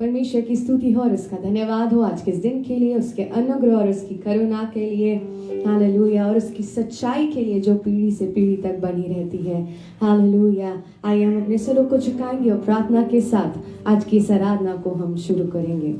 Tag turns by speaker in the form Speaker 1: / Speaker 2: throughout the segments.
Speaker 1: परमेश्वर की स्तुति हो और उसका धन्यवाद हो आज के इस दिन के लिए, उसके अनुग्रह और उसकी करुणा के लिए। हालेलुया। और उसकी सच्चाई के लिए जो पीढ़ी से पीढ़ी तक बनी रहती है। हालेलुया। आइए हम अपने सिरों को झुकाएंगे और प्रार्थना के साथ आज की इस आराधना को हम शुरू करेंगे।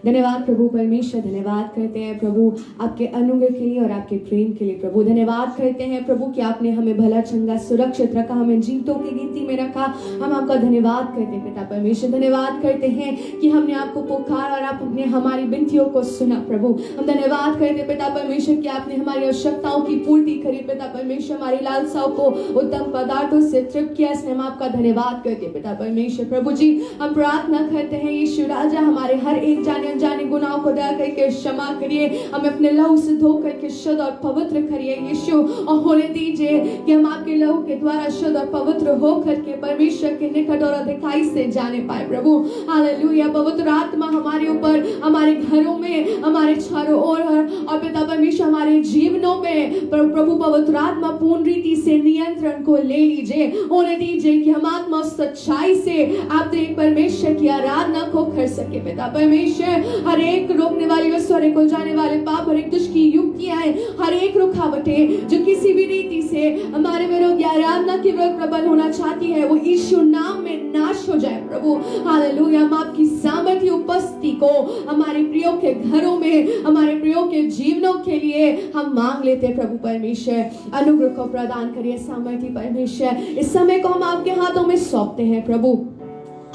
Speaker 1: धन्यवाद प्रभु परमेश्वर, धन्यवाद करते हैं प्रभु आपके अनुग्रह के लिए और आपके प्रेम के लिए। प्रभु धन्यवाद करते हैं प्रभु कि आपने हमें भला चंगा सुरक्षित रखा, हमें जीवितों की गिनती में रखा। हम आपका धन्यवाद करते हैं पिता परमेश्वर। धन्यवाद करते हैं कि हमने आपको पुकारा और आपने हमारी विनतियों को सुना। प्रभु हम धन्यवाद करते हैं पिता परमेश्वर कि आपने हमारी आवश्यकताओं की पूर्ति करी। पिता परमेश्वर हमारी लालसाओं को उत्तम पदार्थों से तृप्त किया, इसलिए हम आपका धन्यवाद करते हैं पिता परमेश्वर। प्रभु जी हम प्रार्थना करते हैं यीशु राजा हमारे हर एक जाने अनजाने गुनाहों को दया करके क्षमा करिए, हमें अपने लहू से धो करके शुद्ध और पवित्र करिए यीशु, और होने दीजिए कि हम आपके लहू के द्वारा शुद्ध और पवित्र हो करके परमेश्वर के निकट और अधिकाई से जाने पाए। प्रभु हालेलुया। पवित्र आत्मा हमारे ऊपर, हमारे घरों में, हमारे चारों ओर और पिता परमेश्वर हमारे जीवनों में प्रभु पवित्र आत्मा पूर्ण रीति से नियंत्रण को ले लीजिए। होने दीजिए कि हम आत्मा सच्चाई से आपके परमेश्वर की आराधना को कर सके। पिता परमेश्वर हर एक रोकने वाली वस्तु, हर एक उलझाने वाले पाप, हर एक दुष्ट की युक्तियां, हर एक रुकावटें जो किसी भी रीति से हमारे विरोध या आराधना के विरुद्ध प्रबल होना चाहती है, वो यीशु नाम में नाश हो जाए। प्रभु हालेलुया। हम आपकी सामर्थ्य उपस्थिति को हमारे प्रियो के घरों में, हमारे प्रियो के जीवनों के लिए हम मांग लेते हैं। प्रभु परमेश्वर अनुग्रह को प्रदान करिए सामर्थ्य परमेश्वर। इस समय को हम आपके हाथों में सौंपते हैं प्रभु,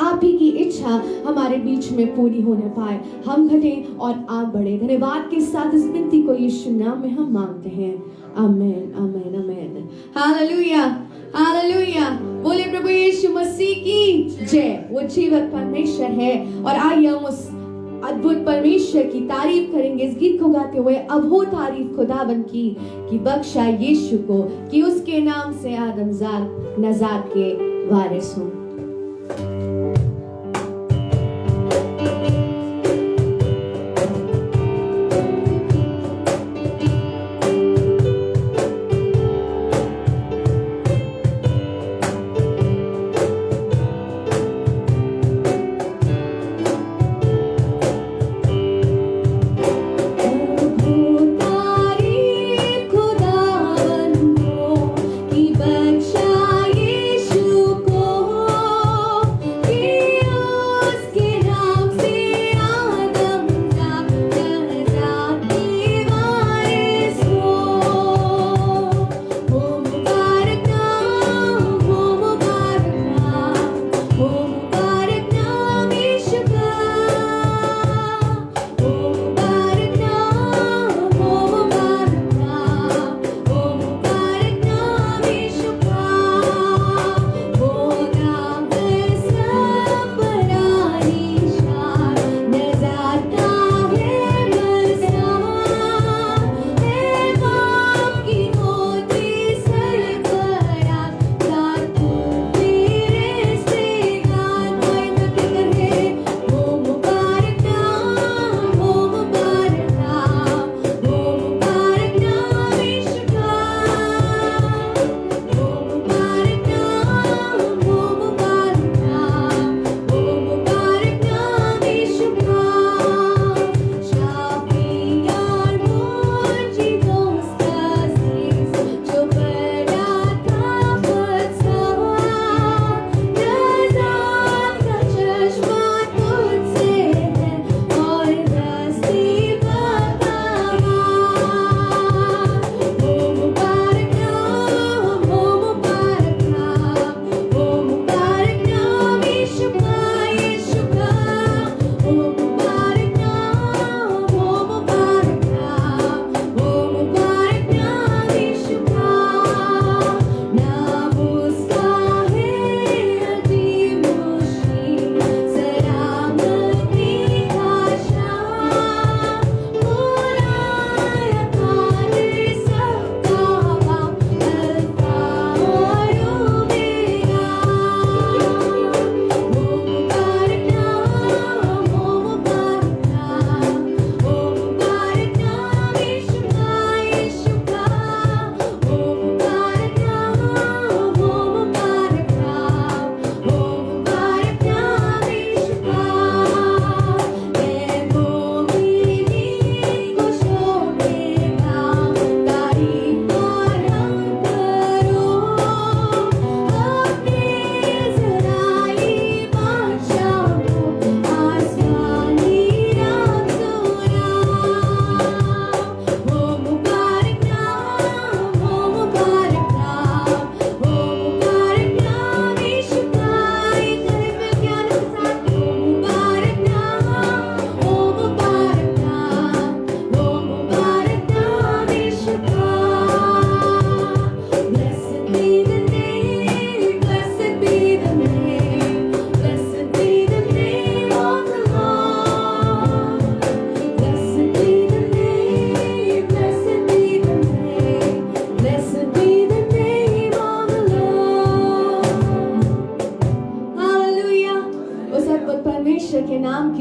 Speaker 1: आप ही की इच्छा हमारे बीच में पूरी होने पाए, हम घटें और आप बढ़े। धन्यवाद के साथ इस विनती को यीशु नाम में हम मांगते हैं। आमीन आमीन आमीन। Hallelujah hallelujah. बोले प्रभु यीशु मसीह की जय। वो जीवत परमेश्वर है और आइए हम उस अद्भुत परमेश्वर की तारीफ करेंगे इस गीत को गाते हुए। अब हो तारीफ खुदावन की कि बख्शा यीशु को, कि उसके नाम से आदमजात नजात के वारिस हो।
Speaker 2: खुदावन को कि बख्शा यीशु को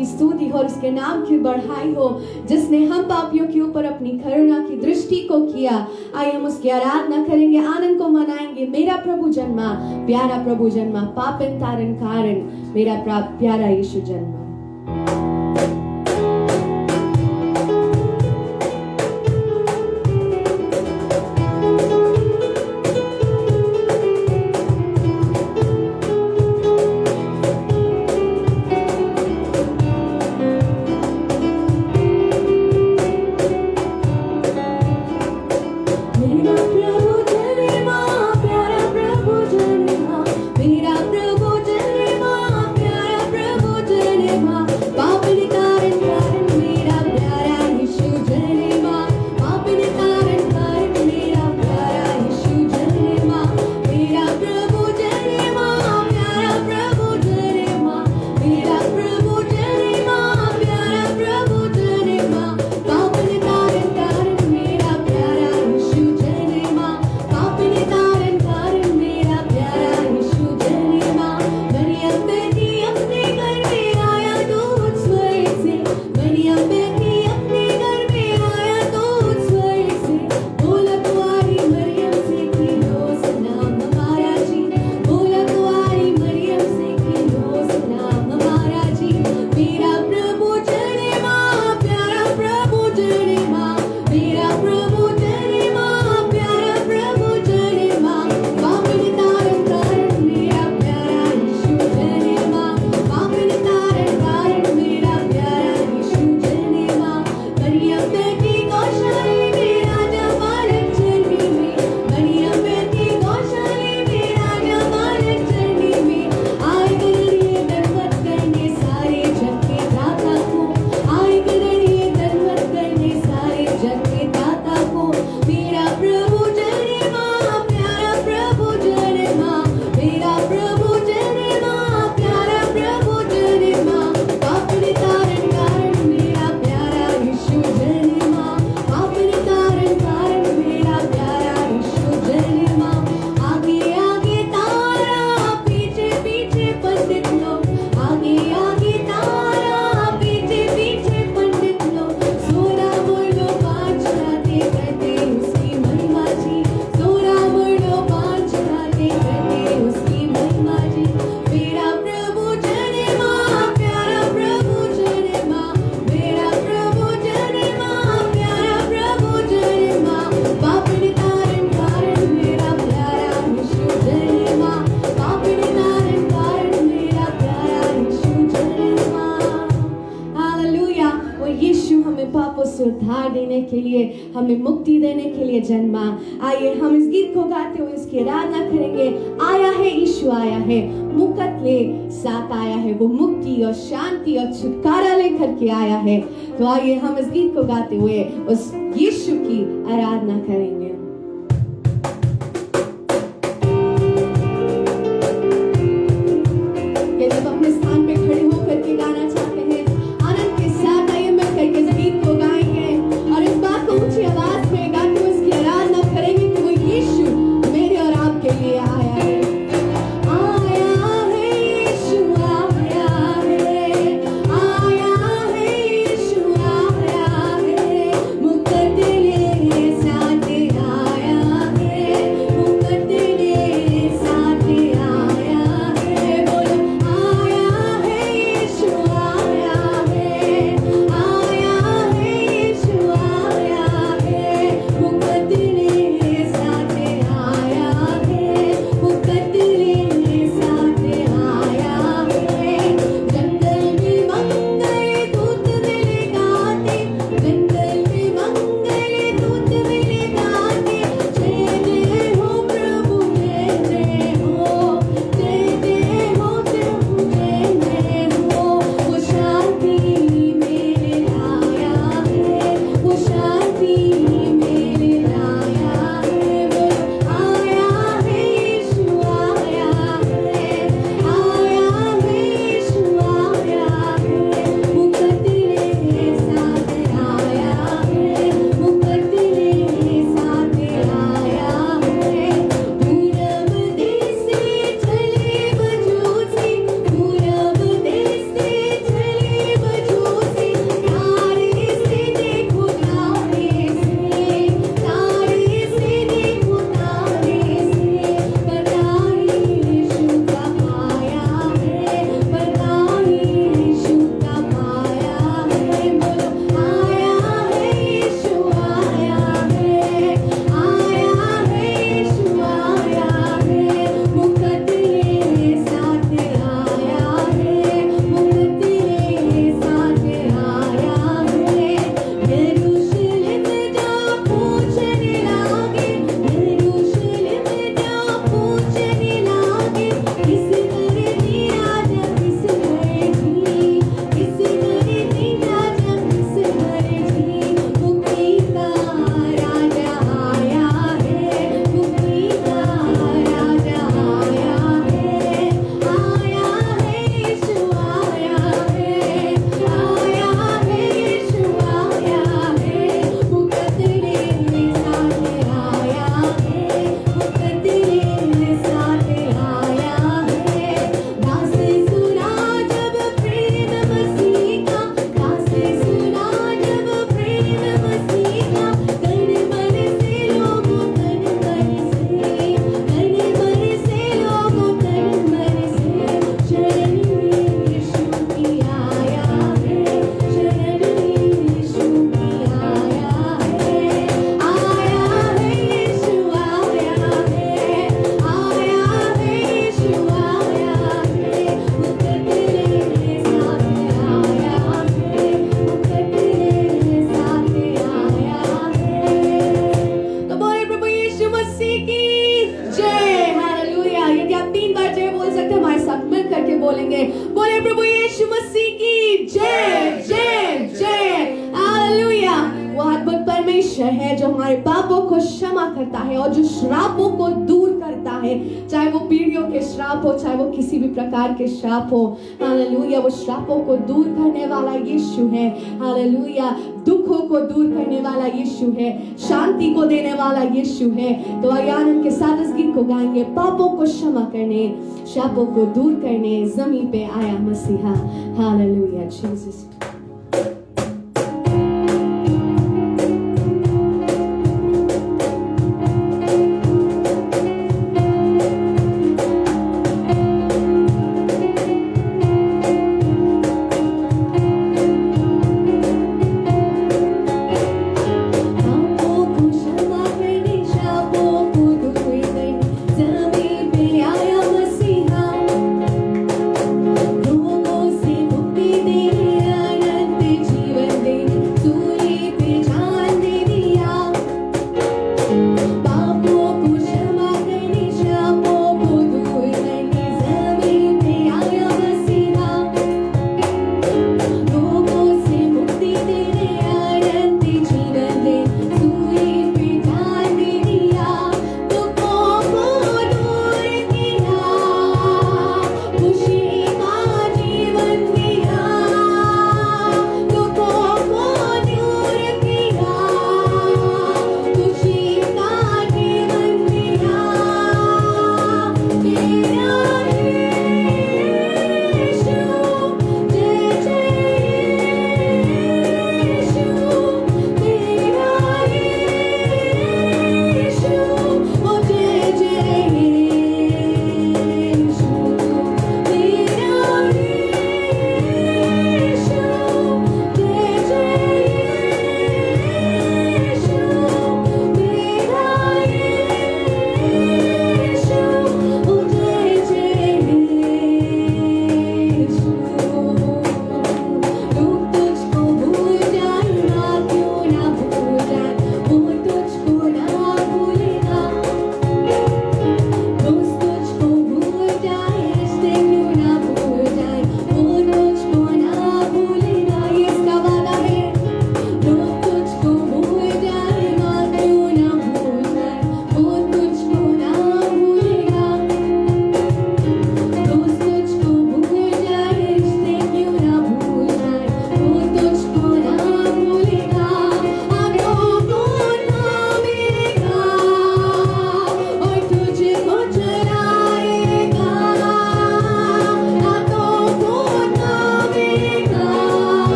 Speaker 1: की स्तुति हो और उसके नाम की बढ़ाई हो, जिसने हम पापियों के ऊपर अपनी करुणा की दृष्टि को किया। आइए हम उसकी आराधना करेंगे, आनंद को मनाएंगे। मेरा प्रभु जन्मा, प्यारा प्रभु जन्मा, पापन तारण कारण मेरा प्यारा यीशु जन्मा। हमें मुक्ति देने के लिए जन्मा। आइए हम इस गीत को गाते हुए इसकी आराधना करेंगे। आया है यीशु, आया है मुकत ले साथ आया है, वो मुक्ति और शांति और छुटकारा लेकर के आया है। तो आइए हम इस गीत को गाते हुए उस यीशु की आराधना करेंगे। यदि आप अपने स्थान पे खड़े होकर के गाना चाहते हैं, आनंद के साथ आइए मिल करके इस गीत को गाएंगे और इस बात को ऊंची आवाज में गाते हुए इसकी आराधना करेंगे कि वो यीशु मेरे और आपके लिए आया है। आया है जो हमारे पापों को क्षमा करता है और जो श्रापों को दूर करता है, चाहे वो पीढ़ियों के श्राप हो, चाहे वो किसी भी प्रकार के श्राप हो। हालेलुया, वो श्रापों को दूर करने वाला यीशु है। हालेलुया, दुखों को दूर करने वाला यीशु है, शांति को देने वाला यीशु है। तो आइए आनंद के साथ इस गीत को गाएंगे। पापों को क्षमा करने, श्रापों को दूर करने जमीन पे आया मसीहा। Hallelujah Jesus.
Speaker 2: रोगों से मुक्ति देने आया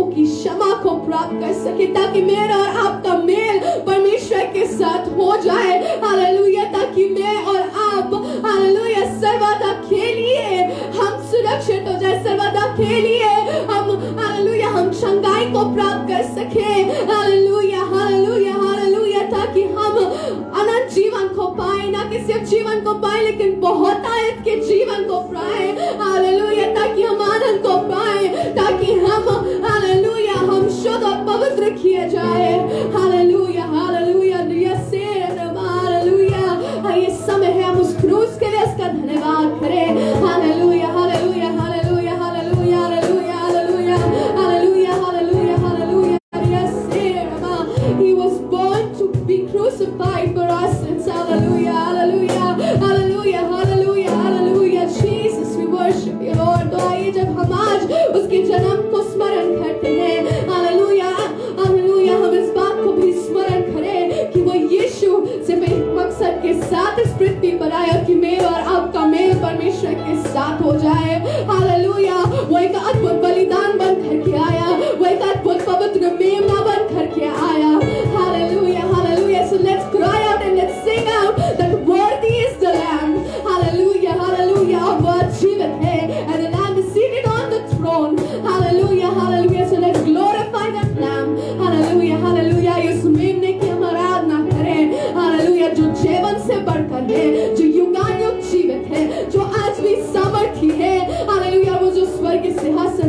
Speaker 1: पापों की क्षमा को प्राप्त कर सके, ताकि मेरा और आपका मेल परमेश्वर के साथ हो जाए। हालेलुया, ताकि मैं और आप हालेलुया सर्वदा के लिए हम सुरक्षित हो जाए, सर्वदा के लिए हम हालेलुया हम शंगाई को प्राप्त कर सके। हालेलुया हालेलुया हालेलुया, ताकि हम अनंत जीवन को पाए, ना कि सिर्फ जीवन को पाए लेकिन बहुत आयत के जीवन को पाए। हालेलुया, ताकि हम आनंद को पाए, ताकि हम हालेलुया हम शुद्ध और पवित्र किए जाए। हालेलुया हालेलुया हालेलुया, ये समय है हम उस क्रूस के लिए उसका धन्यवाद करें। Hallelujah hallelujah hallelujah hallelujah hallelujah hallelujah hallelujah hallelujah hallelujah. He was born to be crucified for our sins. Hallelujah hallelujah hallelujah hallelujah hallelujah. Jesus, we worship you Lord। तो आइए जब हम आज उसके जन्म को स्मरण करते हैं, हालेलुया हालेलुया, हम इस बात को भी स्मरण करें कि वो यीशु सिर्फ एक मकसद के साथ इस पृथ्वी पर आया कि मेरा और आपका मेल परमेश्वर के साथ हो जाए। हालेलुया, वो एक अद्भुत बलिदान बन करके आया, वो एक अद्भुत पवित्र मेमना बन करके आया। Hallelujah hallelujah. So let's cry out and let's sing out that worthy is the Lamb। Hallelujah hallelujah, वो जीवित है and the Lamb is seated on the throne। Hallelujah hallelujah. So let's glorify that Lamb। Hallelujah hallelujah, इस मेमने की हम आराधना करें। Hallelujah, जो जीवन से बढ़कर है, जो युगानुयुग जीवित है, जो आज भी सामर्थी है। हालेलुया, वो जो स्वर्ग के सिंहासन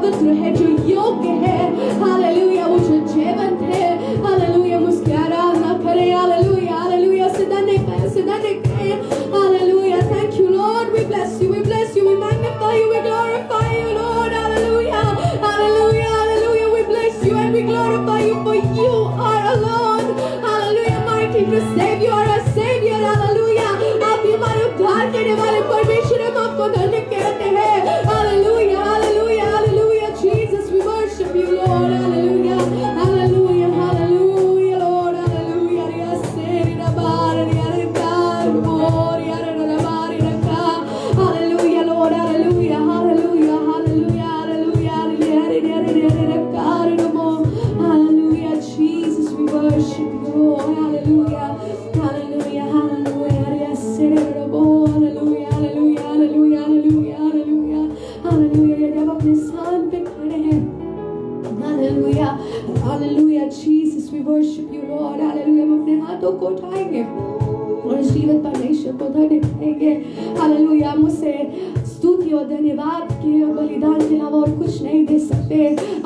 Speaker 1: पवित्र है, जो योग्य है, हालेलुया, वो जो जीवंत है, हालेलुया, उसकी आराधना करें, हालेलुया, हालेलुया, सिधाने करें, hallelujah. Thank you Lord, we bless you, we magnify you, we glorify you Lord, hallelujah, hallelujah, hallelujah, we bless you and we glorify you, for you are alone, hallelujah, mighty to save, you are a saviour, hallelujah, आप हमारे उद्धार करने वाले परमेश्वर, हम आपको धन्य कहते हैं, hallelujah, hallelujah, hallelujah, Jesus, we worship you Lord, hallelujah, hallelujah, hallelujah Lord, hallelujah, रियासेरी रबार रियारकार मोर याररबार रका, hallelujah Lord, hallelujah, hallelujah, hallelujah, hallelujah, रियारकार नमो, hallelujah, Jesus, we worship you Lord, hallelujah, hallelujah, hallelujah, रियासेरी रबो, hallelujah, hallelujah, hallelujah, hallelujah, hallelujah, hallelujah, जब अपने स्थान पे खड़े हैं, hallelujah, hallelujah, Jesus, we worship you Lord, hallelujah, हम अपने हाथों को उठाएंगे और जीवित परमेश्वर को धन्य कहेंगे, हालेलुया, हम उसे स्तुति और धन्यवाद के बलिदान के अलावा और कुछ नहीं दे सकते,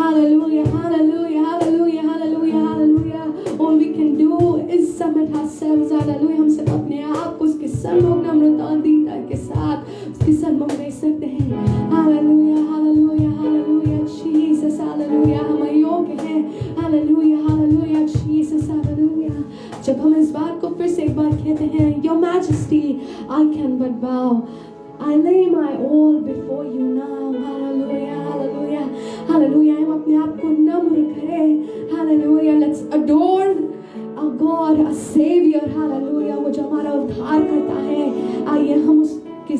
Speaker 1: hallelujah, hallelujah, hallelujah, hallelujah, hallelujah, all we can do is submit ourselves, hallelujah, हम सब अपने आप को उसके सन्मुख नम्रता और दीनता के साथ उसके सन्मुख दे सकते हैं, hallelujah, hallelujah, hallelujah, Jesus, hallelujah, हम योग्य हैं, हालेलुया, हालेलुया, जीसस, हालेलुया। जब हम इस बात को फिर से एक बार कहते हैं, your majesty, I can but बाउ, I lay my all before you now, hallelujah, hallelujah, hallelujah, हम अपने आप को नम्र करें, hallelujah, let's adore our God, our Savior, hallelujah, वो जो हमारा उद्धार करता है, आइए हम उसके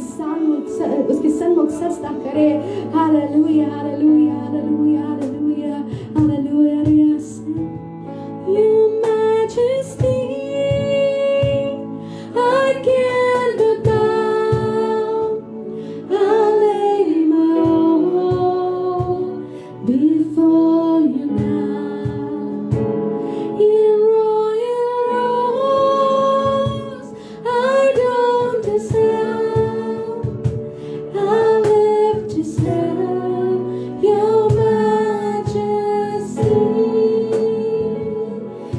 Speaker 1: सन्मुख सजदा करें, hallelujah, hallelujah, hallelujah, hallelujah, hallelujah, yes, your majesty, I can't but bow, before you now, in royal robes, I don't deserve, I lift yourself, your majesty.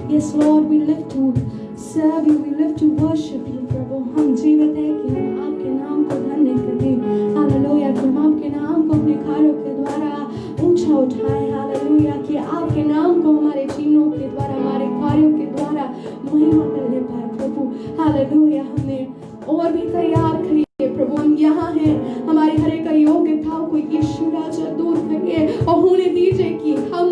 Speaker 1: Yes, Lord, we live to serve you, we live to worship you, प्रभु, हम जीवित हैं कि हम आपके नाम को धन्य करें, हालेलुया, कि हम आपके नाम को अपने कार्यों के द्वारा ऊंचा उठाएं, हालेलुया, कि आपके नाम को हमारे जीवनों के द्वारा, हमारे कार्यों के द्वारा महिमा मिलने पाए, प्रभु, हालेलुया, हमने और भी तैयार करिए प्रभु, हम यहाँ हैं, हमारे हर एक योग्यताओं को यीशु राजा दूर करिए और होने दीजिए कि हम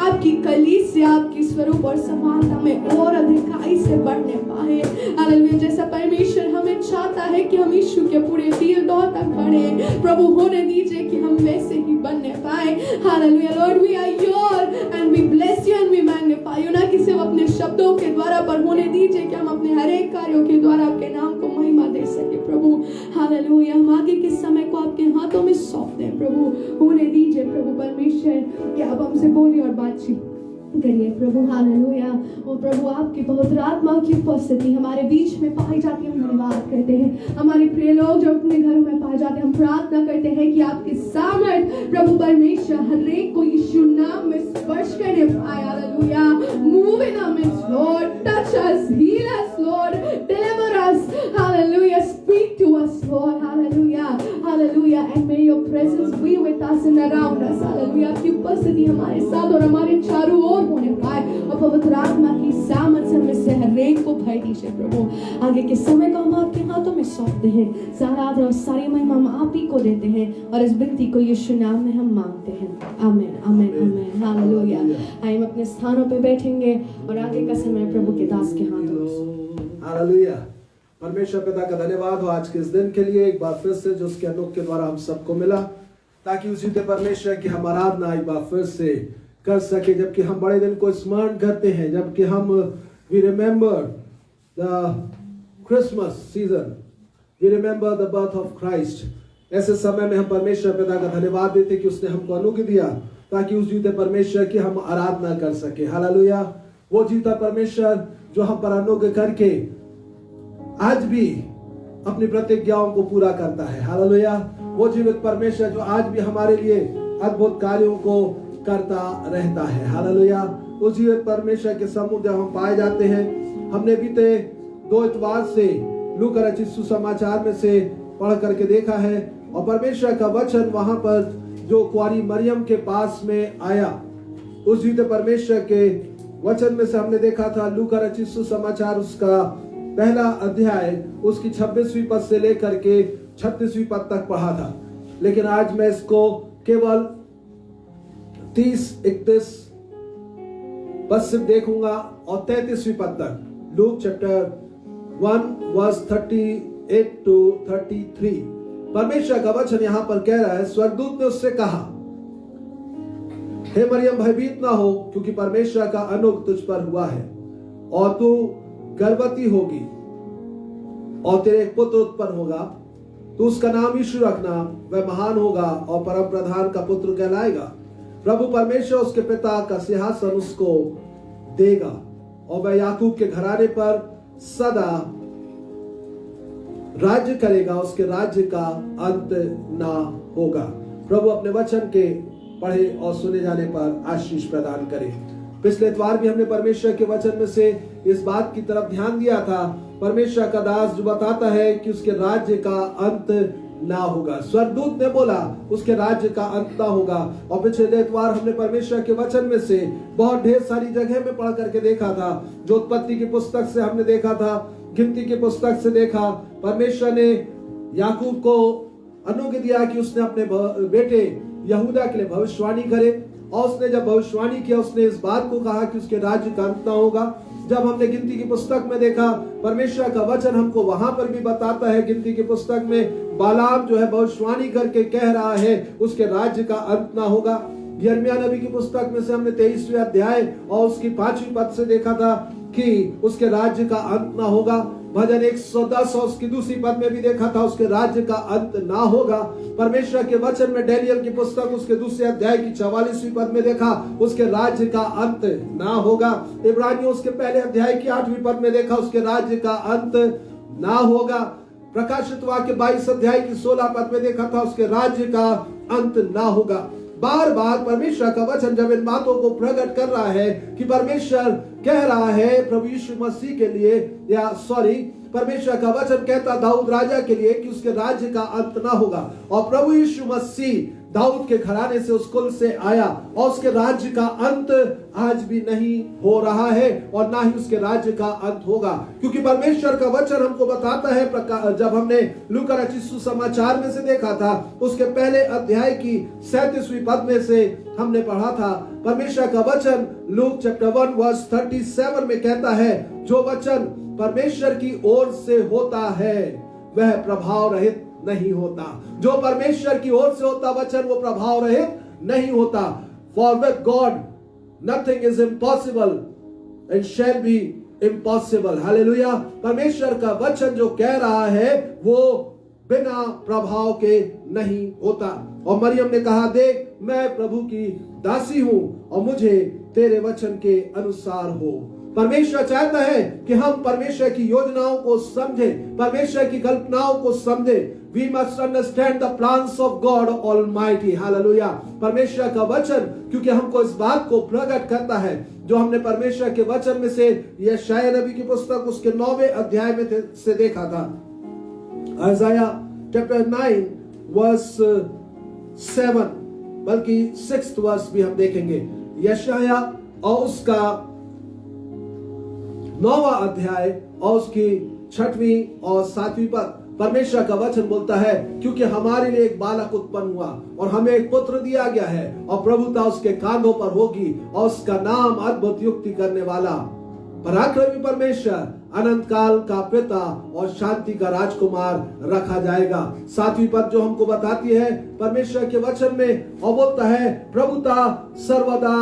Speaker 1: आपकी कलीसिया, आपकी स्वरूप और समानता में और अधिकाई से बढ़ने पाए, हालेलुया, जैसा परमेश्वर हमें चाहता है कि हम यीशु के पूरे दिल दौर तक बढ़े, प्रभु, होने दीजिए कि हम वैसे ही बनने पाए, hallelujah, lord, we are your and we bless you and we magnify you, ना कि सिर्फ अपने शब्दों के द्वारा, पर होने दीजिए कि हम अपने हर एक कार्यों के द्वारा आपके नाम को महिमा दे सके, प्रभु, हालेलुया, हम आगे के समय को आपके हाथों में सौंप दें, प्रभु, होने दीजिए प्रभु परमेश्वर कि आप हमसे बोलिए और बातचीत करिए, प्रभु, हालेलुया, और प्रभु, आपकी पवित्र आत्मा की उपस्थिति हमारे बीच में पाई जाती है, हम धन्यवाद करते हैं, हमारे प्रिय लोग जो अपने घरों में पाए जाते हैं, हम प्रार्थना करते हैं कि आपके सामर्थ्य प्रभु परमेश्वर हर एक को यीशु नाम में स्पर्श करने पाए, hallelujah, move in our midst lord, touch us, heal us lord, deliver us, hallelujah, speak to us lord, hallelujah, hallelujah, and may your presence be with us and around us, hallelujah, आपकी उपस्थिति हमारे साथ और हमारे चारों ओर होने पाए और पवित्र आत्मा की सामर्थ्य में से हर एक को भर दीजिए, प्रभु, आगे के समय को हम आपके हाथों में सौंपते हैं, सारा आदर और सारी महिमा हम आप ही को देते हैं और इस विनती को यीशु नाम में हम मांगते हैं, आमीन, आमीन, आमीन, हालेलुया। हम अपने स्थानों पे बैठेंगे और आगे का समय प्रभु के दास के हाथों में,
Speaker 2: हालेलुया। परमेश्वर पिता का धन्यवाद हो आज के इस दिन के लिए, एक बार फिर से जो उसके अनुग्रह के द्वारा हम सबको मिला, ताकि उसी से परमेश्वर की हम आराधना एक बार फिर से कर सके, जबकि हम बड़े दिन को स्मरण करते हैं, जबकि हम we remember the Christmas season, we remember the birth of Christ. ऐसे समय में हम परमेश्वर पिता का धन्यवाद देते कि उसने हमको अनुग्रह दिया ताकि उस जीते परमेश्वर की हम आराधना कर सके, हालेलुया। वो जीता परमेश्वर जो हम पर अनुग्रह करके आज भी अपनी प्रतिज्ञाओं को पूरा करता है, हालेलुया। वो जीवित परमेश्वर जो आज भी हमारे लिए अद्भुत कार्यों को करता रहता है। हालेलुया। उस जीवित परमेश्वर के सम्मुख जब हम पाए जाते हैं, हमने बीते 2 इतवार से लूका रचित सुसमाचार में से पढ़ करके देखा है, और परमेश्वर का वचन वहां पर जो कुंवारी मरियम के पास में आया, उस जीवित परमेश्वर के वचन में से हमने देखा था लूका रचित सुसमाचार उसका पहला अध्याय उसकी 26वीं पद से लेकर के 36वीं पद तक पढ़ा था। लेकिन आज मैं इसको केवल 30-31 पद से देखूंगा और 33वीं पद तक। Luke chapter 1 verse 38 to 33। परमेश्वर का वचन यहां पर कह रहा है, स्वर्गदूत ने उससे कहा, हे मरियम भयभीत ना हो, क्योंकि परमेश्वर का अनुग्रह तुझ पर हुआ है, और तू गर्भवती होगी और तेरे एक पुत्र उत्पन्न होगा। तू उसका नाम यीशु रखना। वह महान होगा और परम प्रधान का पुत्र कहलाएगा। प्रभु परमेश्वर उसके पिता का सिंहासन उसको देगा, और वह याकूब के घराने पर सदा राज्य करेगा। उसके राज्य का अंत ना होगा। प्रभु अपने वचन के पढ़े और सुने जाने पर आशीष प्रदान करे। पिछले इतवार भी हमने परमेश्वर के वचन में से इस बात की तरफ ध्यान दिया था, परमेश्वर का दास जो बताता है कि उसके राज्य का अंत ना होगा। स्वर्गदूत ने बोला उसके राज्य का अंत ना होगा। और पिछले इतवार हमने परमेश्वर के वचन में से बहुत ढेर सारी जगह में पढ़ करके देखा था। जो उत्पत्ति की पुस्तक से हमने देखा था, गिनती की पुस्तक से देखा, परमेश्वर ने याकूब को अनुज्ञा दिया कि उसने अपने बेटे यहूदा के लिए भविष्यवाणी करे, और उसने जब भविष्यवाणी किया उसने इस बात को कहा कि उसके राज्य का अंत ना होगा। जब हमने गिनती की पुस्तक में देखा, परमेश्वर का वचन हमको वहां पर भी बताता है, गिनती की पुस्तक में बालाम जो है भविष्यवाणी करके कह रहा है उसके राज्य का अंत ना होगा। यिर्मयाह नबी की पुस्तक में से हमने 23वें अध्याय और उसकी 5वीं पद से देखा था कि उसके राज्य का अंत ना होगा। भजन 110 और उसकी दूसरी पद में भी देखा था उसके राज्य का अंत ना होगा। परमेश्वर के वचन में डैनियल की पुस्तक उसके दूसरे अध्याय की 44वीं पद में देखा उसके राज्य का अंत ना होगा। इब्रानियों उसके पहले अध्याय की 8वीं पद में देखा उसके राज्य का अंत ना होगा। प्रकाशित वाक्य 22 अध्याय की 16 पद में देखा था उसके राज्य का अंत ना होगा। बार बार परमेश्वर का वचन जब इन बातों को प्रकट कर रहा है कि परमेश्वर कह रहा है प्रभु यीशु मसीह के लिए, या परमेश्वर का वचन कहता दाऊद राजा के लिए कि उसके राज्य का अंत ना होगा। और प्रभु यीशु मसीह दाऊद के घराने से उस कुल से आया, और उसके राज्य का अंत आज भी नहीं हो रहा है और ना ही उसके राज्य का अंत होगा। क्योंकि परमेश्वर का वचन हमको बताता है, जब हमने लूका रचित सुसमाचार में से देखा था उसके पहले अध्याय की 37वीं पद में से हमने पढ़ा था, परमेश्वर का वचन लूक चैप्टर 1 वर्स 37 में कहता है, जो वचन परमेश्वर की ओर से होता है वह प्रभाव रहित नहीं होता। जो परमेश्वर की ओर से होता वचन वो प्रभाव रहित नहीं होता। For with God nothing is impossible and shall be impossible. Hallelujah. परमेश्वर का वचन जो कह रहा है वो बिना प्रभाव के नहीं होता। और मरियम ने कहा, देख मैं प्रभु की दासी हूं और मुझे तेरे वचन के अनुसार हो। परमेश्वर चाहता है कि हम परमेश्वर की योजनाओं को समझें, परमेश्वर की कल्पनाओं को समझें। We must understand the plans of God Almighty. Hallelujah. परमेश्वर का वचन क्योंकि हमको इस बात को प्रकट करता है, जो हमने परमेश्वर के वचन में से यशायाह नबी की पुस्तक उसके 9वें अध्याय में से देखा था। आइज़ाया चैप्टर 9 वर्स 7 बल्कि 6th वर्स भी हम देखेंगे। यशायाह और उसका 9वां अध्याय और उसकी 6वीं और 7वीं पद परमेश्वर का वचन बोलता है, क्योंकि हमारे लिए एक बालक उत्पन्न हुआ और हमें एक पुत्र दिया गया है और प्रभुता उसके कांधों पर होगी और उसका नाम अद्भुत युक्ति करने वाला, पराक्रमी परमेश्वर, अनंत काल का पिता और शांति का राजकुमार रखा जाएगा। 7वीं पद जो हमको बताती है परमेश्वर के वचन में, और बोलता है प्रभुता सर्वदा,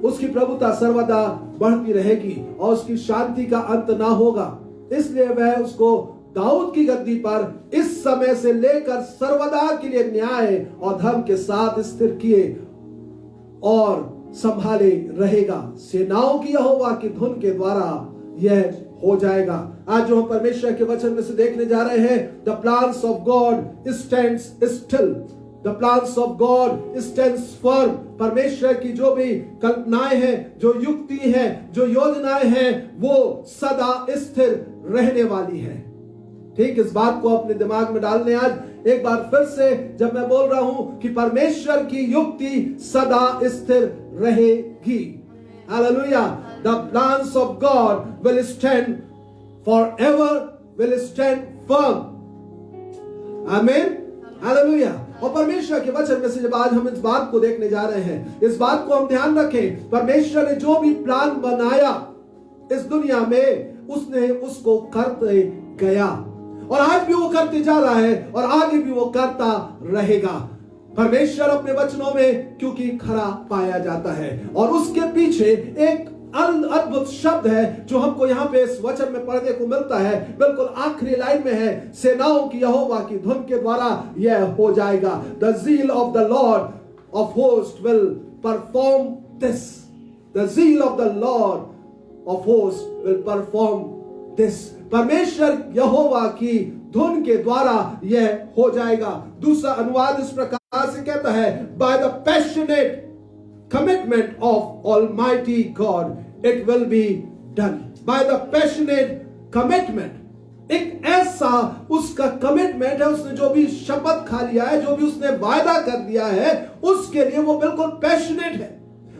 Speaker 2: उसकी प्रभुता सर्वदा बढ़ती रहेगी और उसकी शांति का अंत ना होगा। इसलिए वह उसको दाऊद की गद्दी पर इस समय से लेकर सर्वदा के लिए न्याय और धर्म के साथ स्थिर किए और संभाले रहेगा। सेनाओं की यहोवा की धुन के द्वारा यह हो जाएगा। आज जो हम परमेश्वर के वचन में से देखने जा रहे हैं, the plans of God stands still, The plans of God stands firm. परमेश्वर की जो भी कल्पनाएं हैं, जो युक्ति है, जो योजनाएं हैं, वो सदा स्थिर रहने वाली है। ठीक, इस बात को अपने दिमाग में डालने आज एक बार फिर से जब मैं बोल रहा हूं कि परमेश्वर की युक्ति सदा स्थिर रहेगी। Hallelujah. The plans of God will stand forever, will stand firm. आमीन। हालेलुया। और परमेश्वर के वचन में से जब आज हम इस बात को देखने जा रहे हैं, इस बात को हम ध्यान रखें, परमेश्वर ने जो भी प्लान बनाया इस दुनिया में, उसने उसको करते गया और आज भी वो करते जा रहा है और आगे भी वो करता रहेगा। परमेश्वर अपने वचनों में क्योंकि खरा पाया जाता है और उसके पीछे एक अद्भुत शब्द है जो हमको यहाँ पे इस वचन में पढ़ने को मिलता है। बिल्कुल आखिरी लाइन में है, सेनाओं की यहोवा की धुन के द्वारा यह हो जाएगा। The zeal of the Lord of hosts will perform this. The zeal of the Lord of hosts will perform this. परमेश्वर यहोवा की धुन के द्वारा यह हो जाएगा। दूसरा अनुवाद इस प्रकार से कहता है, by the passionate commitment of Almighty God, it will be done. By the passionate commitment, एक ऐसा उसका कमिटमेंट है, उसने जो भी शपथ खा लिया है, जो भी उसने वायदा कर दिया है, उसके लिए वो बिल्कुल पैशनेट है।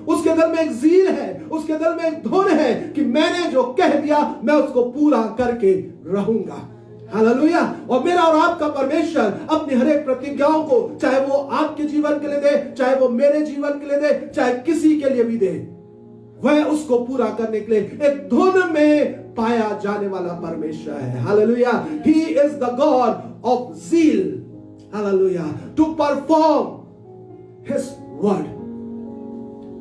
Speaker 2: उसके दिल में एक ज़ील है, उसके दिल में एक धुन है कि मैंने जो कह दिया मैं उसको पूरा करके रहूंगा। हालेलुया। और मेरा और आपका परमेश्वर अपनी हर एक प्रतिज्ञाओं को, चाहे वो आपके जीवन के लिए दे, चाहे वो मेरे जीवन के लिए दे, चाहे किसी के लिए भी दे, वह उसको पूरा करने के लिए एक धुन में पाया जाने वाला परमेश्वर है। Hallelujah. He is the God of zeal. Hallelujah. To perform His word,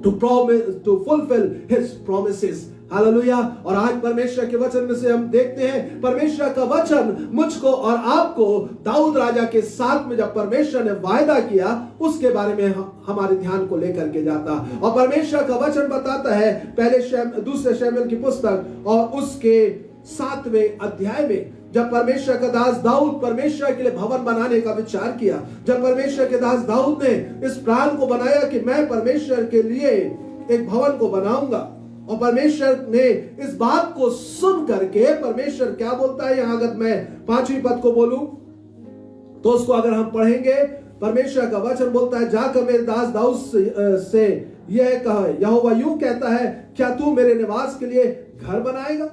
Speaker 2: to promise, to fulfill His promises. Hallelujah. और आज परमेश्वर के वचन में से हम देखते हैं, परमेश्वर का वचन मुझको और आपको दाऊद राजा के साथ में जब परमेश्वर ने वायदा किया, उसके बारे में हमारे ध्यान को लेकर के जाता। और परमेश्वर का वचन बताता है दूसरे शमूएल की पुस्तक और उसके 7वें अध्याय में, जब परमेश्वर का दास दाऊद परमेश्वर के लिए भवन बनाने का विचार किया, जब परमेश्वर के दास दाऊद ने इस प्लान को बनाया कि मैं परमेश्वर के लिए एक भवन को बनाऊंगा, और परमेश्वर ने इस बात को सुन करके परमेश्वर क्या बोलता है, यहां अगर मैं 5वीं पद को बोलूं तो उसको अगर हम पढ़ेंगे, परमेश्वर का वचन बोलता है, जाकर मेरे दास दाऊद से यह कह, यहोवा यूं कहता है, क्या तू मेरे निवास के लिए घर बनाएगा?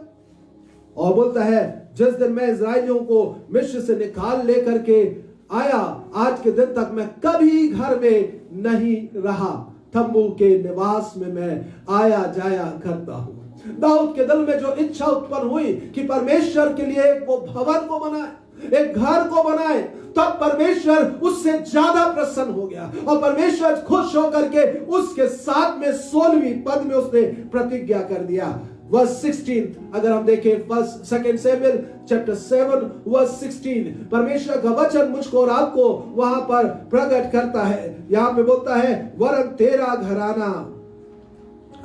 Speaker 2: और बोलता है, जिस दिन मैं इस्राएलियों को मिस्र से निकाल लेकर के आया, आज के दिन तक मैं कभी घर में नहीं रहा, तंबू के निवास में मैं आया जाया करता हूं। दाऊद के दिल में जो इच्छा उत्पन्न हुई कि परमेश्वर के लिए वो भवन को बनाए, एक घर को बनाए, तब परमेश्वर उससे ज्यादा प्रसन्न हो गया और परमेश्वर खुश होकर के उसके साथ में 16वीं पद में उसने प्रतिज्ञा कर दिया। वर्स 16 अगर हम देखें, 2 सैमुएल चैप्टर 7 वर्स 16, परमेश्वर का वचन मुझको और आपको वहां पर प्रकट करता है। यहां पे बोलता है, वरन तेरा घराना,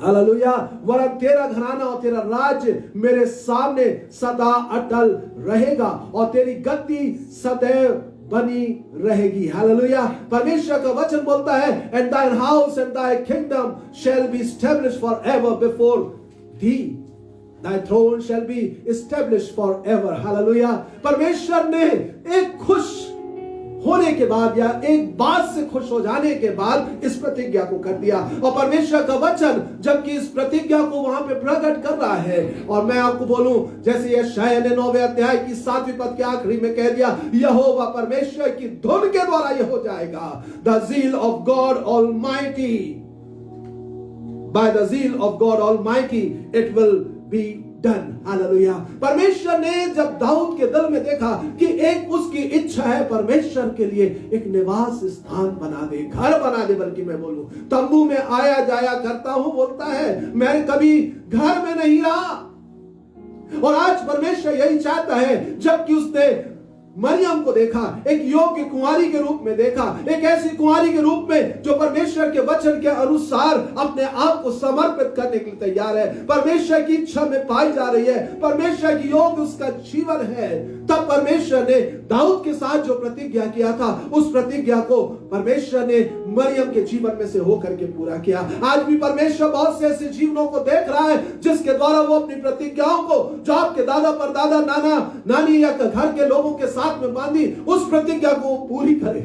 Speaker 2: हालेलुया, वरन तेरा घराना और तेरा राज्य मेरे सामने सदा अटल रहेगा और तेरी गद्दी सदैव बनी रहेगी। हालेलुया। परमेश्वर का वचन बोलता है, एंड दाइन house and thy kingdom shall be established forever before thee, thy throne shall be established forever. Hallelujah. परमेश्वर ने एक खुश होने के बाद या एक बात से खुश हो जाने के बाद इस प्रतिज्ञा को कर दिया। और परमेश्वर का वचन जबकि इस प्रतिज्ञा को वहां पे प्रकट कर रहा है, और मैं आपको बोलूं, जैसे यशायाह ने 9वें अध्याय की 7वीं पद के आखिरी में कह दिया, यहोवा परमेश्वर की धुन के द्वारा यह हो जाएगा। The zeal of God Almighty, by the zeal of God Almighty it will be done. Hallelujah. परमेश्वर ने जब दाऊद के दिल में देखा कि एक उसकी इच्छा है परमेश्वर के लिए एक निवास स्थान बना दे, घर बना दे, बल्कि मैं बोलूं तंबू में आया जाया करता हूं, बोलता है मैं कभी घर में नहीं रहा। और आज परमेश्वर यही चाहता है, जबकि उसने मरियम को देखा, एक योग्य कुंवारी के रूप में देखा, एक ऐसी कुंवारी के रूप में जो परमेश्वर के वचन के अनुसार अपने आप को समर्पित करने के लिए तैयार है, परमेश्वर की इच्छा में पाई जा रही है, परमेश्वर की योग उसका जीवन है। तब परमेश्वर ने दाऊद के साथ जो प्रतिज्ञा किया था, उस प्रतिज्ञा को परमेश्वर ने मरियम के जीवन में से होकर के पूरा किया। आज भी परमेश्वर बहुत से ऐसे जीवनों को देख रहा है जिसके द्वारा वो अपनी प्रतिज्ञाओं को जो आपके दादा परदादा नाना नानी या घर के लोगों के साथ में बांधी, उस प्रतिज्ञा को पूरी करे।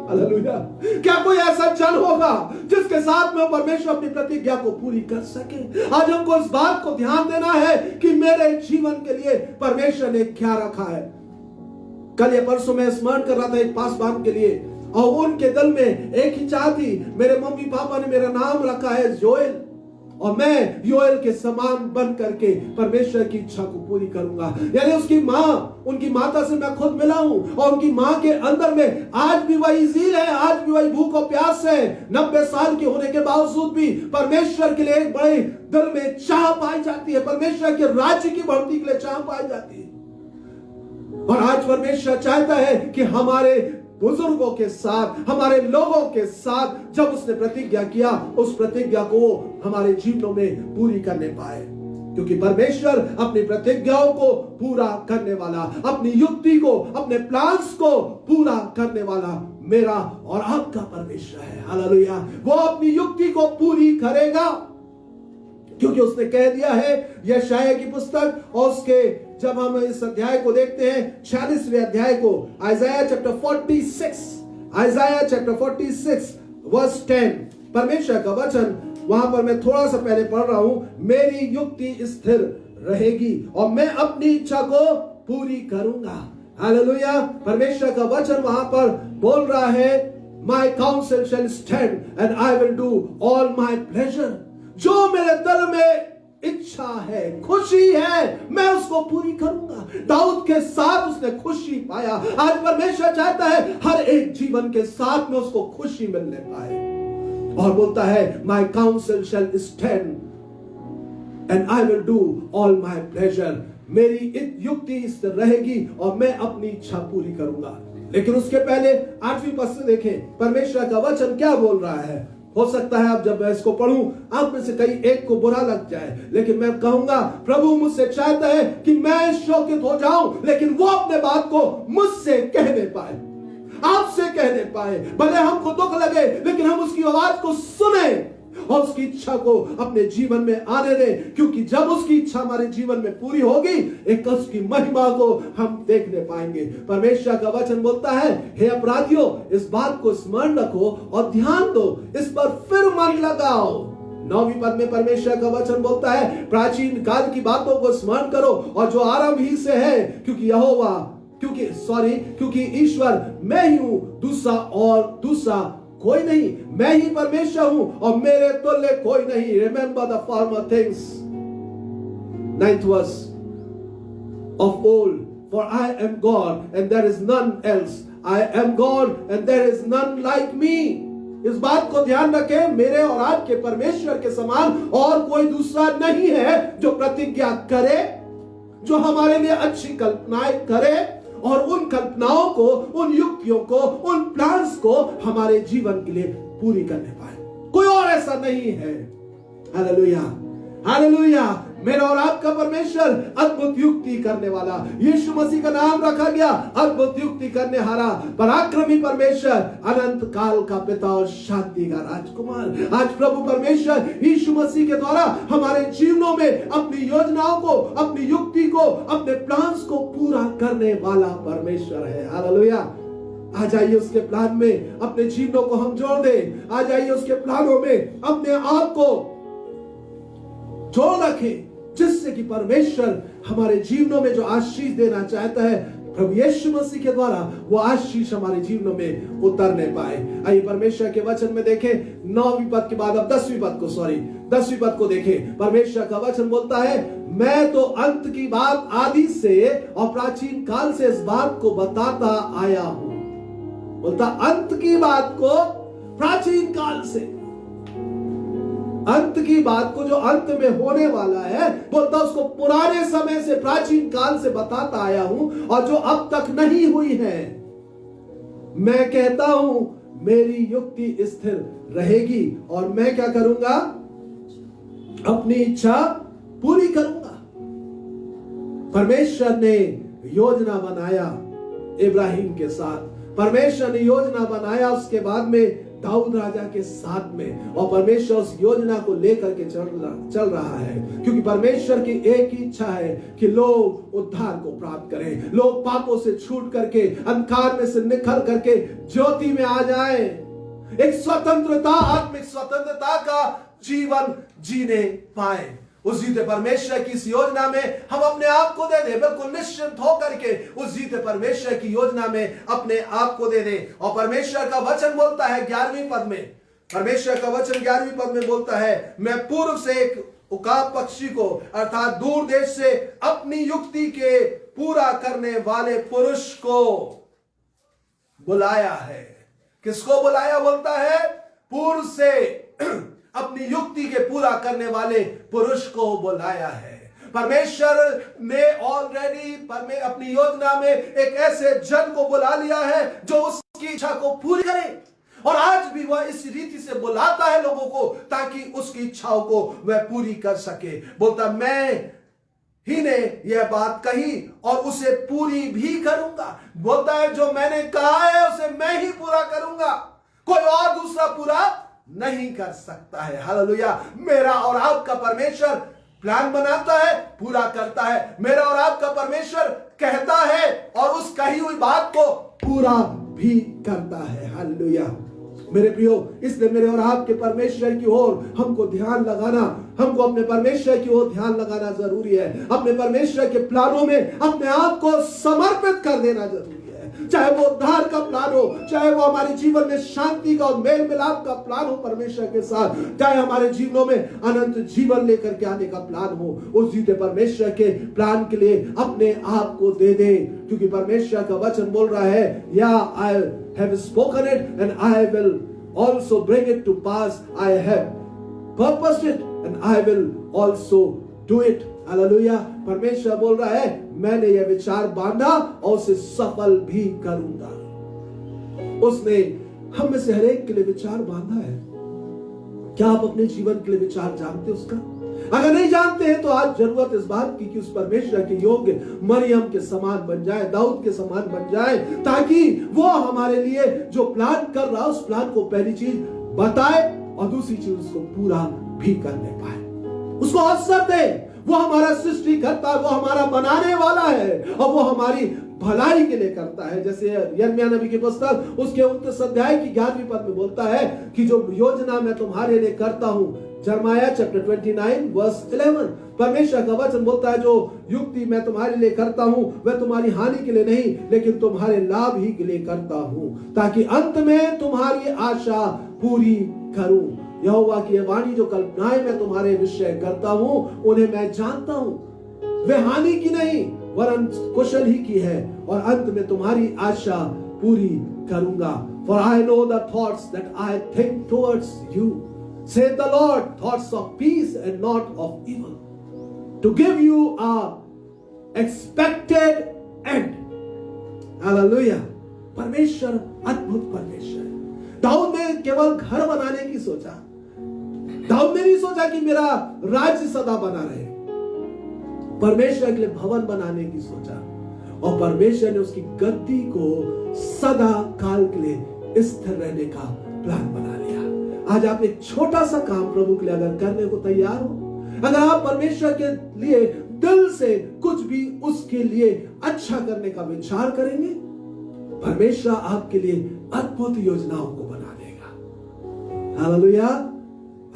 Speaker 2: हालेलुया। क्या कोई ऐसा जन होगा जिसके साथ में परमेश्वर अपनी प्रतिज्ञा को पूरी कर सके? आज हमको इस बात को ध्यान देना है कि मेरे जीवन के लिए परमेश्वर ने क्या रखा है। कल या परसों में स्मरण कर रहा था एक पासवान के लिए, और उनके दिल में एक ही चाह थी, मेरे मम्मी पापा ने मेरा नाम रखा है योएल, और मैं योएल के समान बन करके परमेश्वर की इच्छा को पूरी करूंगा। यानी उसकी माँ, उनकी माता से मैं खुद मिला हूं, और उनकी माँ के अंदर में आज भी वही ज़ील है, आज भी वही भूख और प्यास है। 90 साल के होने के बावजूद भी परमेश्वर के लिए एक बड़े दिल में चाह पाई जाती है, परमेश्वर के राज्य की बढ़ती के लिए चाह पाई जाती है। और आज परमेश्वर चाहता है कि हमारे बुजुर्गों के साथ, हमारे लोगों के साथ जब उसने प्रतिज्ञा किया, उस प्रतिज्ञा को हमारे जीवनों में पूरी करने पाए, क्योंकि परमेश्वर अपनी प्रतिज्ञाओं को पूरा करने वाला, अपनी युक्ति को, अपने प्लान्स को पूरा करने वाला मेरा और आपका परमेश्वर है। हालेलुया। वो अपनी युक्ति को पूरी करेगा, क्योंकि उसने कह दिया है यशायाह की पुस्तक, और उसके जब हम इस अध्याय को देखते हैं 46वें अध्याय को, Isaiah chapter 46, Isaiah chapter 46 verse 10, परमेश्वर का वचन, वहां पर मैं थोड़ा सा पहले पढ़ रहा हूं, मेरी युक्ति स्थिर रहेगी और मैं अपनी इच्छा को पूरी करूंगा। हालेलुया। परमेश्वर का वचन वहां पर बोल रहा है, my counsel shall stand and I will do all my pleasure. जो मेरे दिल में इच्छा है, खुशी है, मैं उसको पूरी करूंगा। दाऊद के साथ उसने खुशी पाया। आज परमेश्वर चाहता है हर एक जीवन के साथ में उसको खुशी मिलने पाए, और बोलता है my counsel shall stand and I will do all my pleasure. मेरी युक्ति स्थिर रहेगी और मैं अपनी इच्छा पूरी करूंगा। लेकिन उसके पहले 8वीं पद से देखें परमेश्वर का वचन क्या बोल रहा है। हो सकता है अब जब मैं इसको पढ़ूं आप में से कई एक को बुरा लग जाए, लेकिन मैं कहूंगा प्रभु मुझसे चाहता है कि मैं शोकित हो जाऊं, लेकिन वो अपने बात को मुझसे कहने पाए, आपसे कहने पाए। भले हमको दुख लगे, लेकिन हम उसकी आवाज को सुने और उसकी इच्छा को अपने जीवन में आने दें, क्योंकि जब उसकी इच्छा हमारे जीवन में पूरी होगी, एक उसकी महिमा को हम देखने पाएंगे। परमेश्वर का वचन बोलता है, हे अपराधियों, इस बात को स्मरण रखो और ध्यान दो, इस पर फिर मन लगाओ। 9वीं पद में परमेश्वर का वचन बोलता है, प्राचीन काल की बातों को स्मरण करो और जो आरंभ ही से है, क्योंकि ईश्वर मैं ही हूं, दूसरा कोई नहीं, मैं ही परमेश्वर हूं और मेरे तुल्य कोई नहीं। Remember the former things, 9th verse of old, for I am God and there is none else. I am God and there is none like me. इस बात को ध्यान रखें, मेरे और आपके परमेश्वर के समान और कोई दूसरा नहीं है जो प्रतिज्ञा करे, जो हमारे लिए अच्छी कल्पनाएं करे और उन कल्पनाओं को, उन युक्तियों को, उन प्लान्स को हमारे जीवन के लिए पूरी करने पाए। कोई और ऐसा नहीं है। Hallelujah, hallelujah. मेरा और आपका परमेश्वर अद्भुत युक्ति करने वाला, यीशु मसीह का नाम रखा गया अद्भुत युक्ति करने हारा, पराक्रमी परमेश्वर, अनंत काल का पिता और शांति का राजकुमार। आज प्रभु परमेश्वर यीशु मसीह के द्वारा हमारे जीवनों में अपनी योजनाओं को, अपनी युक्ति को, अपने प्लान्स को पूरा करने वाला परमेश्वर है। हालेलुया। आ जाइए उसके प्लान में अपने जीवनों को हम जोड़ दें। आ जाइए उसके प्लानों में अपने आप को जोड़ रखें, जिससे कि परमेश्वर हमारे जीवनों में जो आशीष देना चाहता है, प्रभु यीशु मसीह के द्वारा वो आशीष हमारे जीवनों में उतरने पाए। आइए परमेश्वर के वचन में देखें 9वीं पद के बाद अब 10वीं पद को देखें। परमेश्वर का वचन बोलता है, मैं तो अंत की बात आदि से और प्राचीन काल से इस बात को बताता आया हूं। बोलता अंत की बात को प्राचीन काल से। अंत की बात को, जो अंत में होने वाला है, बोलता उसको पुराने समय से, प्राचीन काल से बताता आया हूं, और जो अब तक नहीं हुई है, मैं कहता हूं मेरी युक्ति स्थिर रहेगी और मैं क्या करूंगा, अपनी इच्छा पूरी करूंगा। परमेश्वर ने योजना बनाया इब्राहिम के साथ, परमेश्वर ने योजना बनाया उसके बाद में दाऊद राजा के साथ में, और परमेश्वर उस योजना को लेकर के चल रहा है, क्योंकि परमेश्वर की एक ही इच्छा है कि लोग उद्धार को प्राप्त करें, लोग पापों से छूट करके, अंधकार में से निकल करके ज्योति में आ जाएं, एक स्वतंत्रता, आत्मिक स्वतंत्रता का जीवन जीने पाए। उस जीते परमेश्वर की इस योजना में हम अपने आप को दे दें, बिल्कुल निश्चिंत होकर के उस जीते परमेश्वर की योजना में अपने आप को दे दें। और परमेश्वर का वचन बोलता है 11वीं पद में, परमेश्वर का वचन 11वीं पद में बोलता है, मैं पूर्व से एक उकाब पक्षी को, अर्थात दूर देश से अपनी युक्ति के पूरा करने वाले पुरुष को बुलाया है। किसको बुलाया? बोलता है पूर्व से अपनी युक्ति के पूरा करने वाले पुरुष को बुलाया है। परमेश्वर ने ऑलरेडी अपनी योजना में एक ऐसे जन को बुला लिया है जो उसकी इच्छा को पूरी करे, और आज भी वह इस रीति से बुलाता है लोगों को ताकि उसकी इच्छाओं को वह पूरी कर सके। बोलता मैं ही ने यह बात कही और उसे पूरी भी करूंगा। बोलता है जो मैंने कहा है उसे मैं ही पूरा करूंगा, कोई और दूसरा पूरा नहीं कर सकता है। हालेलुया। मेरा और आपका परमेश्वर प्लान बनाता है, पूरा करता है। मेरा और आपका परमेश्वर कहता है और उस कही हुई बात को पूरा भी करता है। हालेलुया मेरे प्रियो, इसलिए मेरे और आपके परमेश्वर की ओर हमको ध्यान लगाना, हमको अपने परमेश्वर की ओर ध्यान लगाना जरूरी है। अपने परमेश्वर के प्लानों में अपने आप को समर्पित कर देना जरूरी है। चाहे वो उद्धार का प्लान हो, चाहे वो हमारे जीवन में शांति का और मेल मिलाप का प्लान हो परमेश्वर के साथ, चाहे हमारे जीवनों में अनंत जीवन लेकर के आने का प्लान हो, उस जीते परमेश्वर के प्लान के लिए अपने आप को दे दे। क्योंकि परमेश्वर का वचन बोल रहा है, या I have spoken it and I will also bring it to pass. I have purposed it and I will also do it. Hallelujah. परमेश्वर बोल रहा है मैंने यह विचार बांधा और उसे सफल भी करूंगा। उसने हम में से हर एक के लिए विचार बांधा है। क्या आप अपने जीवन के लिए विचार जानते हैं उसका? अगर नहीं जानते हैं तो आज जरूरत इस बात की कि उस परमेश्वर के योग्य मरियम के समान बन जाए, दाऊद के समान बन जाए, ताकि वो हमारे लिए जो प्लान कर रहा है उस प्लान को पहली चीज बताए और दूसरी चीज उसको पूरा भी करने पाए। उसको अवसर दे। वो हमारा सृष्टि करता है, वो हमारा बनाने वाला है और वो हमारी भलाई के लिए करता है। जैसे यिर्मयाह नबी की पुस्तक उसके 29 अध्याय की 11वीं पद में बोलता है कि जो योजना मैं तुम्हारे लिए करता हूं, जर्माया चैप्टर 29 वर्स 11, परमेश्वर का वचन बोलता है जो युक्ति मैं तुम्हारे लिए करता हूं वह तुम्हारी हानि के लिए नहीं लेकिन तुम्हारे लाभ ही के लिए करता हूं, ताकि अंत में तुम्हारी आशा पूरी करूं। यहोवा की वाणी जो कल्पनाएं मैं तुम्हारे विषय करता हूं उन्हें मैं जानता हूं, वे हानि की नहीं वरन कुशल ही की है, और अंत में तुम्हारी आशा पूरी करूंगा। For I know the thoughts that I think towards you, saith the Lord, thoughts of peace and not of evil, to give you a expected end. Hallelujah. परमेश्वर अद्भुत परमेश्वर है। दाऊद ने केवल घर बनाने की सोचा, दाऊद ने नहीं सोचा कि मेरा राज्य सदा बना रहे। परमेश्वर के लिए भवन बनाने की सोचा और परमेश्वर ने उसकी गद्दी को सदा काल के लिए स्थिर रहने का प्लान बना लिया। आज आप एक छोटा सा काम प्रभु के लिए अगर करने को तैयार हो, अगर आप परमेश्वर के लिए दिल से कुछ भी उसके लिए अच्छा करने का विचार करेंगे, परमेश्वर आपके लिए अद्भुत योजनाओं को बना देगा। हालेलुया।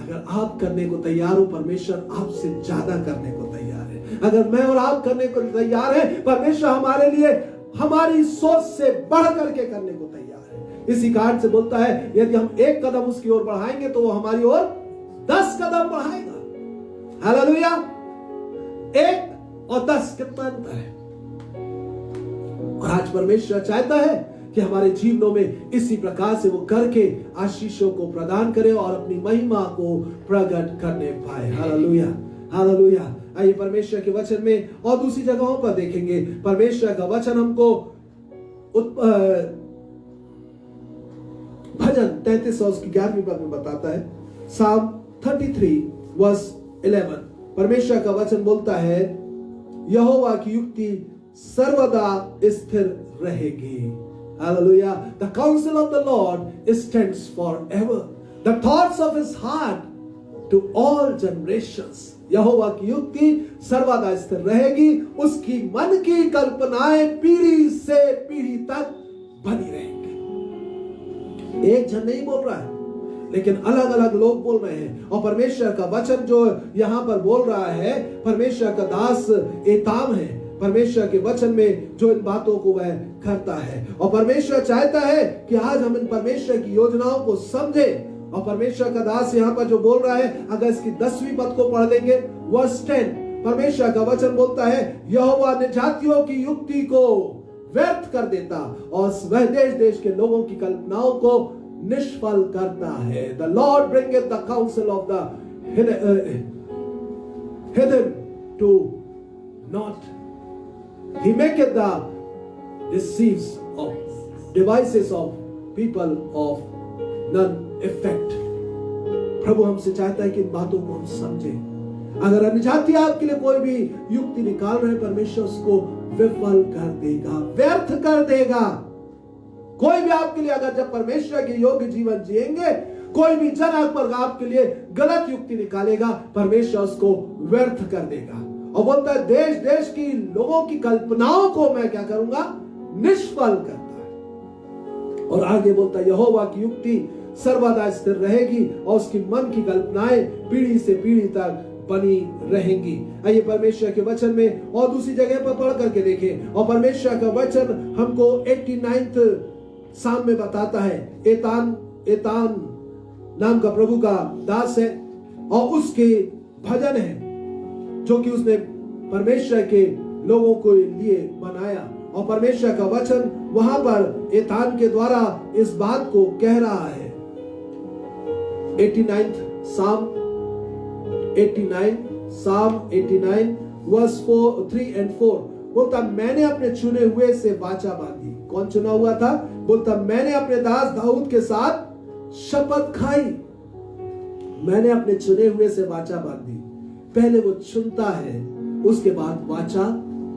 Speaker 2: अगर आप करने को तैयार हो, परमेश्वर आपसे ज्यादा करने को तैयार है। अगर मैं और आप करने को तैयार है, परमेश्वर हमारे लिए हमारी सोच से बढ़ करके करने को तैयार है। इसी कारण से बोलता है यदि हम एक कदम उसकी ओर बढ़ाएंगे तो वो हमारी ओर 10 कदम बढ़ाएगा। हालेलुया। 1 और 10 कितना अंतर है। और आज परमेश्वर चाहता है कि हमारे जीवनों में इसी प्रकार से वो करके आशीषों को प्रदान करे और अपनी महिमा को प्रकट करने पाए। Hallelujah, hallelujah. आइए परमेश्वर के वचन में और दूसरी जगहों पर देखेंगे। परमेश्वर का वचन हमको भजन 33 और उसकी 11वीं पद में बताता है। साम 33 वर्स 11, परमेश्वर का वचन बोलता है, यहोवा की युक्ति सर्वदा स्थिर रहेगी। Hallelujah. The council of the Lord stands forever, the thoughts of his heart to all generations. यहोवा की युक्ति सर्वदा स्थिर रहेगी, उसकी मन की कल्पनाएं पीढ़ी से पीढ़ी तक बनी रहेंगी। एक जन नहीं बोल रहा है, लेकिन अलग अलग लोग बोल रहे हैं। और परमेश्वर का वचन जो यहां पर बोल रहा है, परमेश्वर का दास एताम है। परमेश्वर के वचन में जो इन बातों को वह करता है, और परमेश्वर चाहता है कि आज हम इन परमेश्वर की योजनाओं को समझें। और परमेश्वर का दास यहाँ पर जो बोल रहा है, अगर इसकी 10वीं पद को पढ़ लेंगे, वर्स 10, परमेश्वर का वचन बोलता है, यहोवा निजातियों की युक्ति को व्यर्थ कर देता और वह देश देश के लोगों की कल्पनाओं को निष्फल करता है। The Lord bringeth the counsel of the heathen to naught. He maketh the devices of people of none effect. प्रभु हमसे चाहता है कि इन बातों को हम समझें। अगर अन्यजाति आपके लिए कोई भी युक्ति निकाल रहे, परमेश्वर उसको विफल कर देगा, व्यर्थ कर देगा। कोई भी आपके लिए अगर जब परमेश्वर के योग्य जीवन जिएंगे, कोई भी जन आपके लिए गलत युक्ति निकालेगा, परमेश्वर उसको व्यर्थ कर देगा। और बोलता है, देश देश की लोगों की कल्पनाओं को मैं क्या करूंगा, निष्फल करता है। और आगे बोलता है, यहोवा की युक्ति सर्वदा स्थिर रहेगी और उसकी मन की कल्पनाएं पीढ़ी से पीढ़ी तक बनी रहेंगी। आइए परमेश्वर के वचन में और दूसरी जगह पर पढ़ करके देखें। और परमेश्वर का वचन हमको 89 साम में बताता है, एतान नाम का प्रभु का दास है और उसके भजन है जो कि उसने परमेश्वर के लोगों को लिए बनाया। और परमेश्वर का वचन वहां पर एतान के द्वारा इस बात को कह रहा है। 89 Psalm 89 verse 3 and 4 बोलता, मैंने अपने चुने हुए से वाचा बांधी। कौन चुना हुआ था? बोलता, मैंने अपने दास दाऊद के साथ शपथ खाई। मैंने अपने चुने हुए से वाचा बांधी। पहले वो चुनता है, उसके बाद वाचा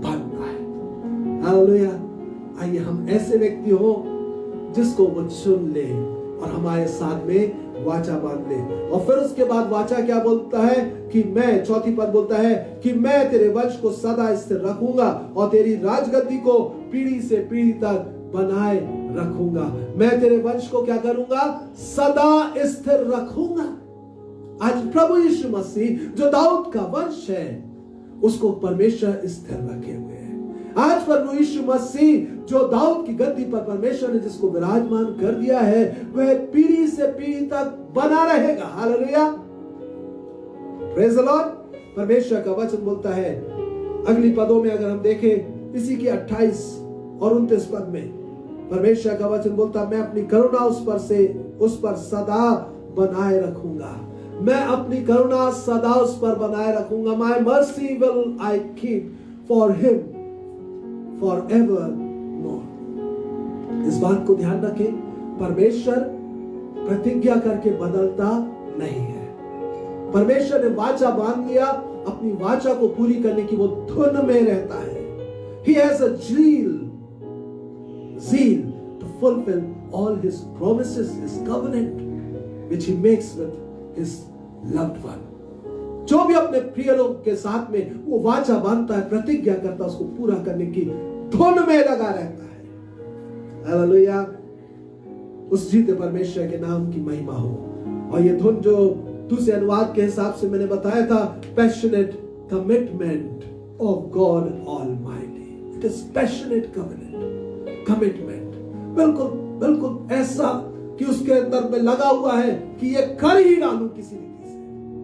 Speaker 2: बांधता है। हालेलुया। आइए हम ऐसे व्यक्ति हो जिसको वो चुन ले और हमारे साथ में वाचा बांध ले। और फिर उसके बाद वाचा क्या बोलता है कि मैं, चौथी पद बोलता है कि मैं तेरे वंश को सदा स्थिर रखूंगा और तेरी राजगद्दी को पीढ़ी से पीढ़ी तक बनाए रखूंगा। मैं तेरे वंश को क्या करूंगा? सदा स्थिर रखूंगा। आज प्रभु यीशु मसीह जो दाऊद का वंश है, उसको परमेश्वर स्थिर रखे हुए है। आज प्रभु यीशु मसीह जो दाऊद की गद्दी पर परमेश्वर ने जिसको विराजमान कर दिया है, वह पीढ़ी से पीढ़ी तक बना रहेगा। Hallelujah, praise the Lord. परमेश्वर का वचन बोलता है, अगली पदों में अगर हम देखें, इसी की 28 और 29 पद में परमेश्वर का वचन बोलता, मैं अपनी करुणा उस पर सदा बनाए रखूंगा। मैं अपनी करुणा सदा उस पर बनाए रखूंगा। My mercy will I keep for him forevermore। इस बात को ध्यान रखें, परमेश्वर प्रतिज्ञा करके बदलता नहीं है। परमेश्वर ने वाचा बांध लिया, अपनी वाचा को पूरी करने की वो धुन में रहता है। He has a zeal to fulfill all his promises, his covenant which he makes with his loved one। जो भी अपने प्रिय लोग के साथ में वो वाचा बांधता है, प्रतिज्ञा करता है, उसको पूरा करने की धुन में लगा रहता है। हालेलुया। उस जीते परमेश्वर के नाम की महिमा हो। और ये धुन जो दूसरे अनुवाद के हिसाब से मैंने बताया था, passionate commitment of God almighty. It is passionate commitment, बिल्कुल ऐसा कि उसके अंदर में लगा हुआ है कि ये कर ही डालूं किसी रीति से,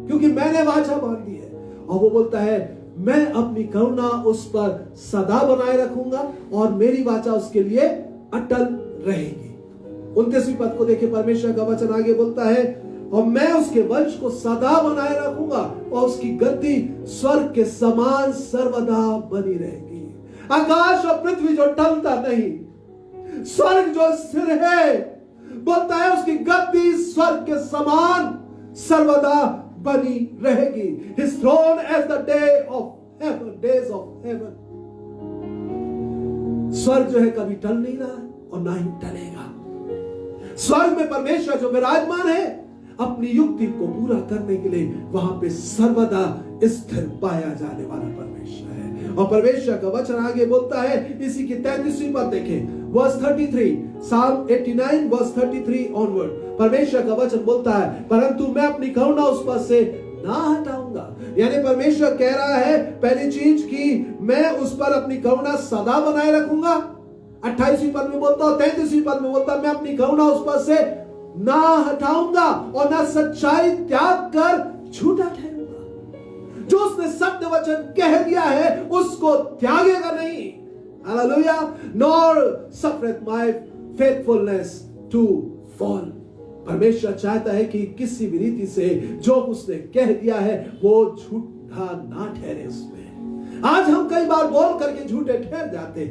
Speaker 2: क्योंकि मैंने वाचा बांधी है। और वो बोलता है, मैं अपनी करुणा उस पर सदा बनाए रखूंगा और मेरी वाचा उसके लिए अटल रहेगी। 29वीं पद को देखिए, परमेश्वर का वचन आगे बोलता है, और मैं उसके वंश को सदा बनाए रखूंगा और उसकी गद्दी स्वर्ग के समान सर्वदा बनी रहेगी। आकाश और पृथ्वी जो टलता नहीं, स्वर्ग जो स्थिर है, बोलता है उसकी गद्दी स्वर्ग के समान सर्वदा बनी रहेगी। His throne as the day of heaven, days of heaven। स्वर्ग जो है कभी टल नहीं रहा और ना ही टलेगा। स्वर्ग में परमेश्वर जो विराजमान है, अपनी युक्ति को पूरा करने के लिए वहां पे सर्वदा स्थिर पाया जाने वाला परमेश्वर है। और परमेश्वर का वचन आगे बोलता है, इसी की 33वीं पद देखें, वर्स 33, Psalm 89 वर्स 33 ऑनवर्ड। परमेश्वर का वचन बोलता है, परंतु मैं अपनी करुणा उस पर से ना हटाऊंगा। यानी परमेश्वर कह रहा है, पहली चीज की मैं उस पर अपनी करुणा सदा बनाए रखूंगा। 28वीं पद में बोलता हूं, 33वीं पद में बोलता, मैं अपनी करुणा उस पर से ना हटाऊंगा और ना सच्चाई त्याग कर झूठा ठहरूंगा। जो उसने सत्य वचन कह दिया है उसको त्यागेगा नहीं। Hallelujah. nor suffereth my faithfulness to fall। परमेश्वर चाहता है कि किसी भी रीति से जो उसने कह दिया है वो झूठा ना ठहरे उसमें। आज हम कई बार बोल करके झूठे ठहर जाते,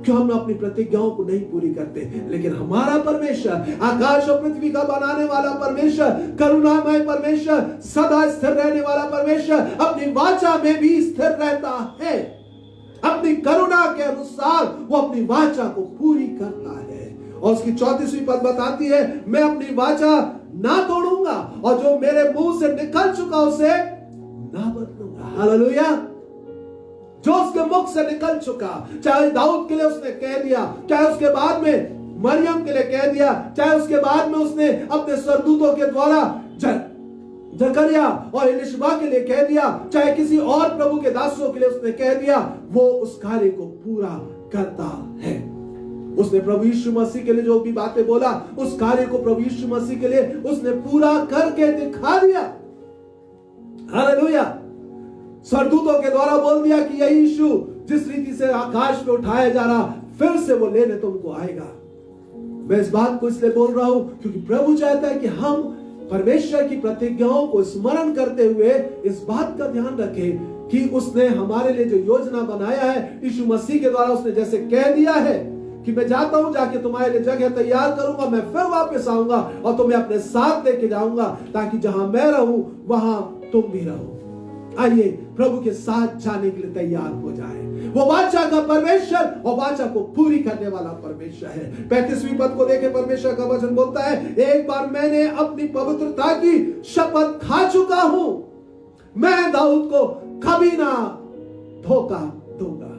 Speaker 2: क्यों हम अपनी प्रतिज्ञाओं को नहीं पूरी करते। लेकिन हमारा परमेश्वर, आकाश और पृथ्वी का बनाने वाला परमेश्वर, करुणामय परमेश्वर, सदा स्थिर रहने वाला परमेश्वर, अपनी वाचा में भी स्थिर रहता है। अपनी करुणा के अनुसार वो अपनी वाचा को पूरी करता है। और उसकी 34वीं पद बताती है, मैं अपनी वाचा ना तोड़ूंगा और जो मेरे मुंह से निकल चुका उसे ना बदलूंगा। हालेलुया। जो उसके मुख से निकल चुका, चाहे दाऊद के लिए उसने कह दिया, चाहे उसके बाद में मरियम के लिए कह दिया, चाहे उसके बाद में उसने अपने स्वर्गदूतों के द्वारा जकरिया और एलिशबा के लिए कह दिया, चाहे किसी और प्रभु के दासों के लिए उसने कह दिया, वो उस कार्य को पूरा करता है। उसने प्रभु यीशु मसीह के लिए जो भी बातें बोला, उस कार्य को प्रभु यीशु मसीह के लिए उसने पूरा करके दिखा दिया। हालेलुया। स्वर्गदूतों के द्वारा बोल दिया कि यही यीशु जिस रीति से आकाश पे उठाया जा रहा, फिर से वो लेने तुमको आएगा। मैं इस बात को इसलिए बोल रहा हूं क्योंकि प्रभु चाहता है कि हम परमेश्वर की प्रतिज्ञाओं को स्मरण करते हुए इस बात का ध्यान रखें कि उसने हमारे लिए जो योजना बनाया है, यीशु मसीह के द्वारा उसने जैसे कह दिया है कि मैं जाता हूं, जाके तुम्हारे लिए जगह तैयार करूंगा, मैं फिर वापस आऊंगा और तुम्हें अपने साथ लेके जाऊंगा, ताकि जहां मैं रहूं वहां तुम भी रहो। आइए प्रभु के साथ जाने के लिए तैयार हो जाए। वो वाचा का परमेश्वर और वाचा को पूरी करने वाला परमेश्वर है। 35वीं पद को देखे, परमेश्वर का वचन बोलता है, एक बार मैंने अपनी पवित्रता की शपथ खा चुका हूं, मैं दाऊद को कभी ना धोखा दूंगा।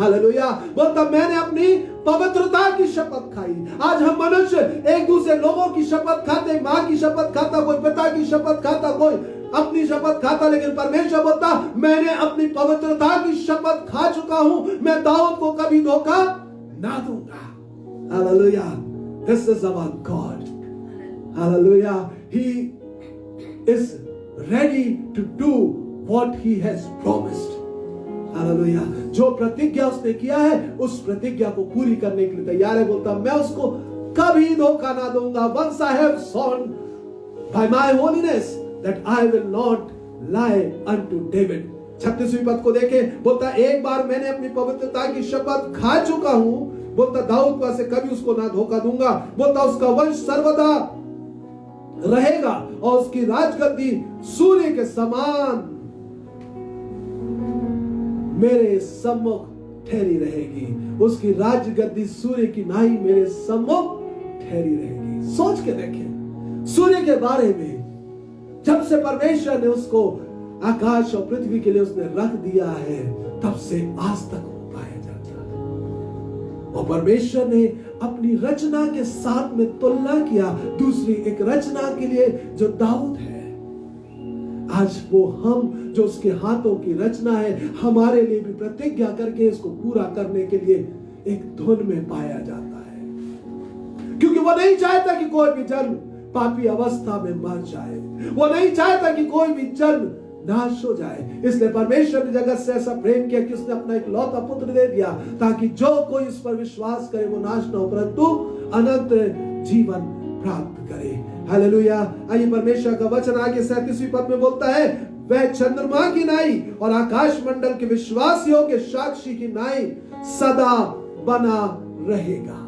Speaker 2: हालेलुया। बोलता मैंने अपनी पवित्रता की शपथ खाई। आज हम मनुष्य एक दूसरे लोगों की शपथ खाते, मां की शपथ खाता, कोई पिता की शपथ खाता, कोई अपनी शपथ खाता, लेकिन परमेश्वर बोलता मैंने अपनी पवित्रता की शपथ खा चुका हूं, मैं दाऊद को कभी धोखा ना दूंगा। Hallelujah. This is our God. Hallelujah. He is ready to do what he has promised. Hallelujah. जो प्रतिज्ञा उसने किया है उस प्रतिज्ञा को पूरी करने के लिए तैयार है। बोलता मैं उसको कभी धोखा ना दूंगा। Once I have sworn by my holiness that I will not lie unto David। 36वीं पद को देखे, बोलता एक बार मैंने अपनी पवित्रता की शपथ खा चुका हूं, बोलता दाऊद पर से कभी उसको ना धोखा दूंगा। बोलता उसका वंश सर्वदा रहेगा और उसकी राजगद्दी सूर्य के समान मेरे सम्मुख ठहरी रहेगी। उसकी राजगद्दी सूर्य की नाई मेरे सम्मुख ठहरी रहेगी। सोच के देखें सूर्य के बारे में, जब से परमेश्वर ने उसको आकाश और पृथ्वी के लिए उसने रख दिया है, तब से आज तक वो पाया जाता है। और परमेश्वर ने अपनी रचना के साथ में तुलना किया दूसरी एक रचना के लिए जो दाऊद है। आज वो हम जो उसके हाथों की रचना है, हमारे लिए भी प्रतिज्ञा करके इसको पूरा करने के लिए एक धुन में पाया जाता है। क्योंकि वो नहीं चाहता कि कोई भी जन पापी अवस्था में मर जाए। वो नहीं चाहता कि कोई भी जन नाश हो जाए। इसलिए परमेश्वर ने जगत से ऐसा प्रेम किया कि उसने अपना एक लौता पुत्र दे दिया, ताकि जो कोई उस पर विश्वास करे वो नाश न हो परंतु अनंत जीवन प्राप्त करे। हालेलुया। आइए परमेश्वर का वचन आगे 37वें पद में बोलता है, वह चंद्रमा की नाई और आकाश मंडल के विश्वासियों के साक्षी की नाई सदा बना रहेगा।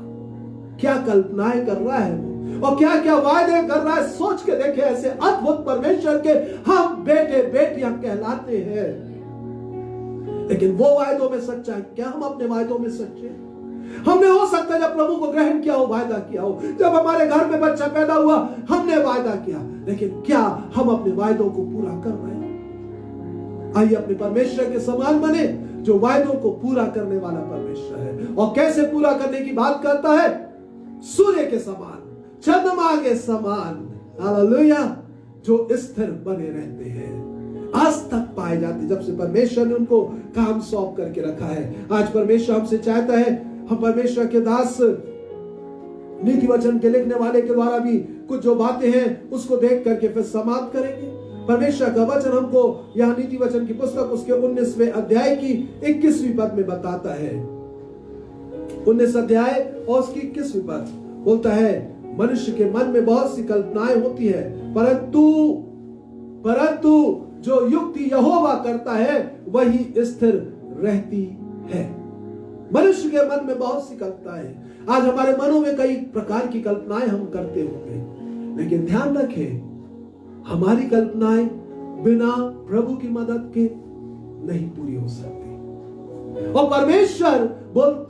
Speaker 2: क्या कल्पनाएं कर रहा है वो, और क्या क्या वायदे कर रहा है। सोच के देखे, ऐसे अद्भुत परमेश्वर के हम बेटे बेटियां कहलाते हैं। लेकिन वो वायदों में सच्चा है क्या? हम अपने वायदों में सच्चे? हमने हो सकता है जब प्रभु को ग्रहण किया हो, वायदा किया हो, जब हमारे घर में बच्चा पैदा हुआ हमने वायदा किया, लेकिन क्या हम अपने वायदों को पूरा कर रहे हैं? आइए अपने परमेश्वर के समान बने, जो वायदों को पूरा करने वाला परमेश्वर है। और कैसे पूरा करने की बात करता है? सूर्य के समान, चंद्रमा के समान, हालेलुया, जो स्थिर बने रहते हैं, आज तक पाए जाते, जब से परमेश्वर ने उनको काम सौंप करके रखा है। आज परमेश्वर हमसे चाहता है, हम परमेश्वर के दास नीति वचन के लिखने वाले के द्वारा भी कुछ जो बातें हैं उसको देख करके फिर समाप्त करेंगे। परमेश्वर का वचन हमको यहाँ नीति वचन की पुस्तक उसके 19वें अध्याय की 21वीं पद में बताता है। 19 अध्याय और उसकी 21वीं पद बोलता है, मनुष्य के मन में बहुत सी कल्पनाएं होती है, परंतु जो युक्ति यहोवा करता है वही स्थिर रहती है। मनुष्य के मन में बहुत सी कल्पनाएं, आज हमारे मनों में कई प्रकार की कल्पनाएं हम करते होंगे, लेकिन ध्यान रखें, हमारी कल्पनाएं बिना प्रभु की मदद के नहीं पूरी हो सकती। और परमेश्वर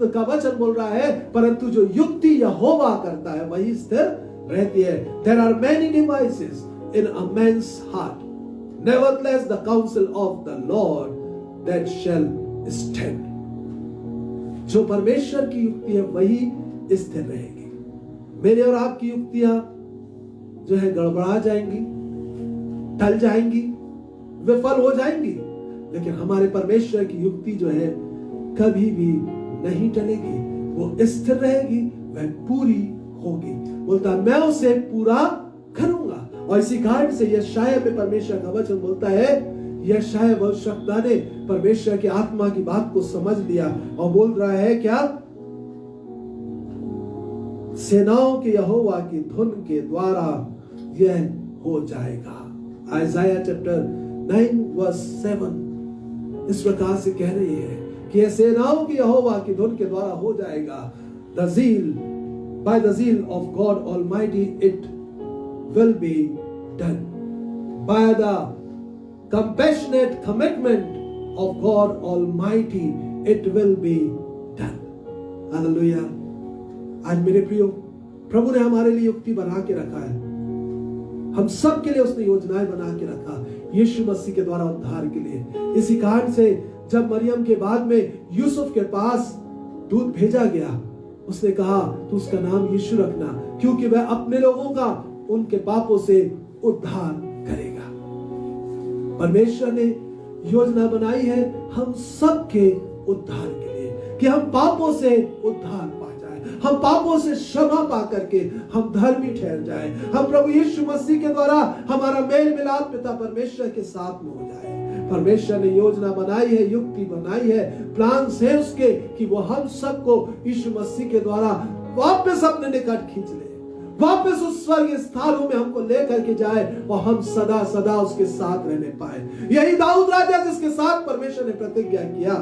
Speaker 2: का वचन बोल रहा है, परंतु जो युक्ति यहोवा करता है वही स्थिर रहती है। There are many devices in a man's heart, nevertheless the counsel of the Lord that shall stand. जो परमेश्वर की युक्ति है वही स्थिर रहेगी। मेरे और आपकी युक्तियां जो है गड़बड़ा जाएंगी, टल जाएंगी, विफल हो जाएंगी, लेकिन हमारे परमेश्वर की युक्ति जो है कभी भी नहीं टलेगी, वो स्थिर रहेगी, वह पूरी होगी। बोलता मैं उसे पूरा करूंगा। और इसी कारण से यशायाह में परमेश्वर का वचन बोलता है, यशायाह भविष्यवक्ता ने परमेश्वर की आत्मा की बात को समझ लिया और बोल रहा है क्या? सेनाओं के यहोवा की धुन के द्वारा यह हो जाएगा। आइज़ाया चैप्टर 9 वर्स 7 इस प्रकार से कह रही है कि यह सेनाओं की यहोवा की धुन के द्वारा हो जाएगा। By the zeal of God Almighty it will be done. By the compassionate commitment of God Almighty it will be done. Hallelujah. आज मेरे प्रियो, प्रभु ने हमारे लिए युक्ति बना के रखा है, हम सब के लिए उसने योजनाएं बना के रखा, यीशु मसीह के द्वारा उद्धार के लिए। इसी कारण से जब मरियम के बाद में यूसुफ के पास दूत भेजा गया, उसने कहा तू उसका नाम यीशु रखना, क्योंकि वह अपने लोगों का उनके पापों से उद्धार करेगा। परमेश्वर ने योजना बनाई है हम सबके उद्धार के लिए, कि हम पापों से उद्धार पा जाए, हम पापों से क्षमा पा करके हम धर्मी ठहर जाए, हम प्रभु यीशु मसीह के द्वारा हमारा मेल मिलाप पिता परमेश्वर के साथ में हो जाए। परमेश्वर ने योजना बनाई है, युक्ति बनाई है, प्लान है उसके कि वो हम सबको यीशु मसीह के द्वारा वापस अपने निकट खींच ले, वापस उस स्वर्ग स्थानों में हमको लेकर के जाए और हम सदा सदा उसके साथ रहने पाए। यही दाऊद राजा जिसके साथ परमेश्वर ने प्रतिज्ञा किया,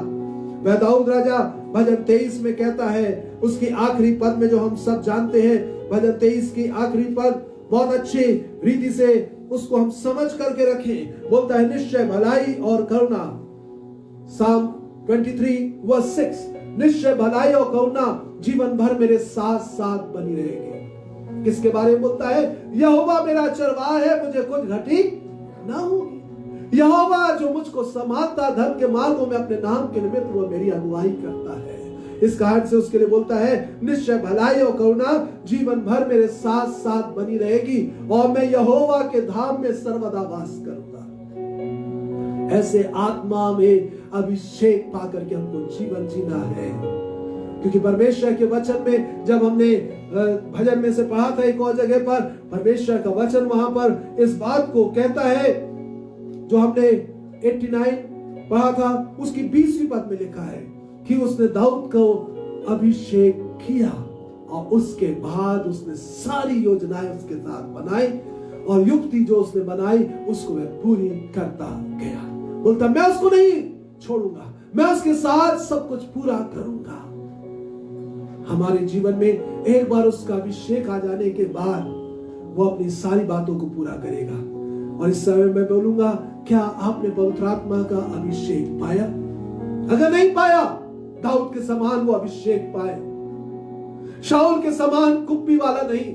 Speaker 2: वह दाऊद राजा भजन 23 में कहता है, उसकी आखिरी पद में जो हम सब जानते हैं, भजन 23 की आखिरी पद बहुत अच्छी रीति से उसको हम समझ करके रखें। बोलता है निश्चय भलाई और करुणा, साम 23 वर्स 6, निश्चय भलाई और करुणा जीवन भर मेरे साथ साथ बनी रहेगी। किसके बारे में बोलता है? यहोवा मेरा चरवाहा है, मुझे कुछ घटी ना होगी। यहोवा जो मुझको संभालता, धर्म के मार्गों में अपने नाम के निमित्त वो मेरी अगुवाई करता है। इस कारण से उसके लिए बोलता है निश्चय भलाई और करुणा जीवन भर मेरे साथ साथ बनी रहेगी और मैं यहोवा के धाम में सर्वदा वास करूंगा। ऐसे आत्मा में अभिषेक पाकर के हमको जीवन जीना है, क्योंकि परमेश्वर के वचन में जब हमने भजन में से पढ़ा था एक और जगह पर, परमेश्वर का वचन वहां पर इस बात को कहता है, जो हमने 89 पढ़ा था, उसकी 20वीं पद में लिखा है कि उसने दाऊद को अभिषेक किया और उसके बाद उसने सारी योजनाएं उसके साथ बनाई और युक्ति जो उसने बनाई उसको वह पूरी करता गया। बोलता मैं उसको नहीं छोड़ूंगा, मैं उसके साथ सब कुछ पूरा करूंगा। हमारे जीवन में एक बार उसका अभिषेक आ जाने के बाद वो अपनी सारी बातों को पूरा करेगा। और इस समय मैं बोलूंगा, क्या आपने पवित्र आत्मा का अभिषेक पाया? अगर नहीं पाया, दाऊद के समान वो अभिषेक पाए। शाऊल के समान कुप्पी वाला नहीं,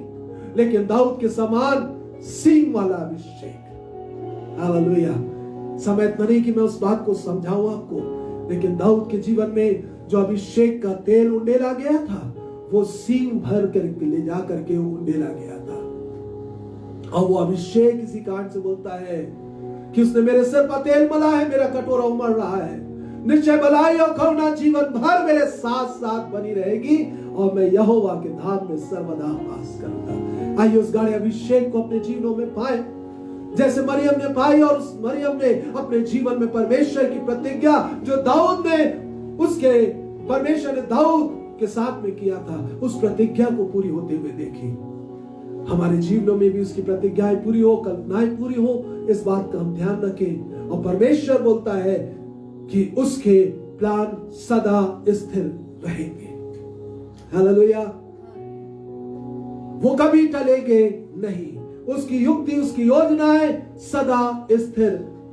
Speaker 2: लेकिन दाऊद के समान सींग वाला अभिषेक। हालेलुया। समय इतना नहीं कि मैं उस बात को समझाऊं आपको, लेकिन दाऊद के जीवन में जो अभिषेक का तेल उंडेला गया था, वो सींग भर करके ले जा करके उंडेला गया था। और वो अभिषेक इसी कारण से बोलता है कि उसने मेरे सिर पर तेल मला है, मेरा कटोरा उमड़ रहा है, निश्चय भलाई और करुणा जीवन भर मेरे साथ साथ बनी रहेगी और मैं यहोवा के धाम में सर्वदा वास करूंगा। आइए उस गाढ़े अभिषेक को अपने जीवनों में पाए, जैसे मरियम ने पाई। और उस मरियम ने अपने जीवन में परमेश्वर की प्रतिज्ञा जो दाऊद ने उसके परमेश्वर ने दाऊद के साथ में किया था, उस प्रतिज्ञा को पूरी होते हुए देखी। हमारे जीवनों में भी उसकी प्रतिज्ञाएं पूरी हो, कल्पनाएं पूरी हो, इस बात का हम ध्यान रखें। और परमेश्वर बोलता है कि उसके प्लान सदा स्थिर रहेंगे। हालेलुया। वो कभी टलेंगे नहीं, उसकी युक्ति, उसकी योजनाएं सदा स्थिर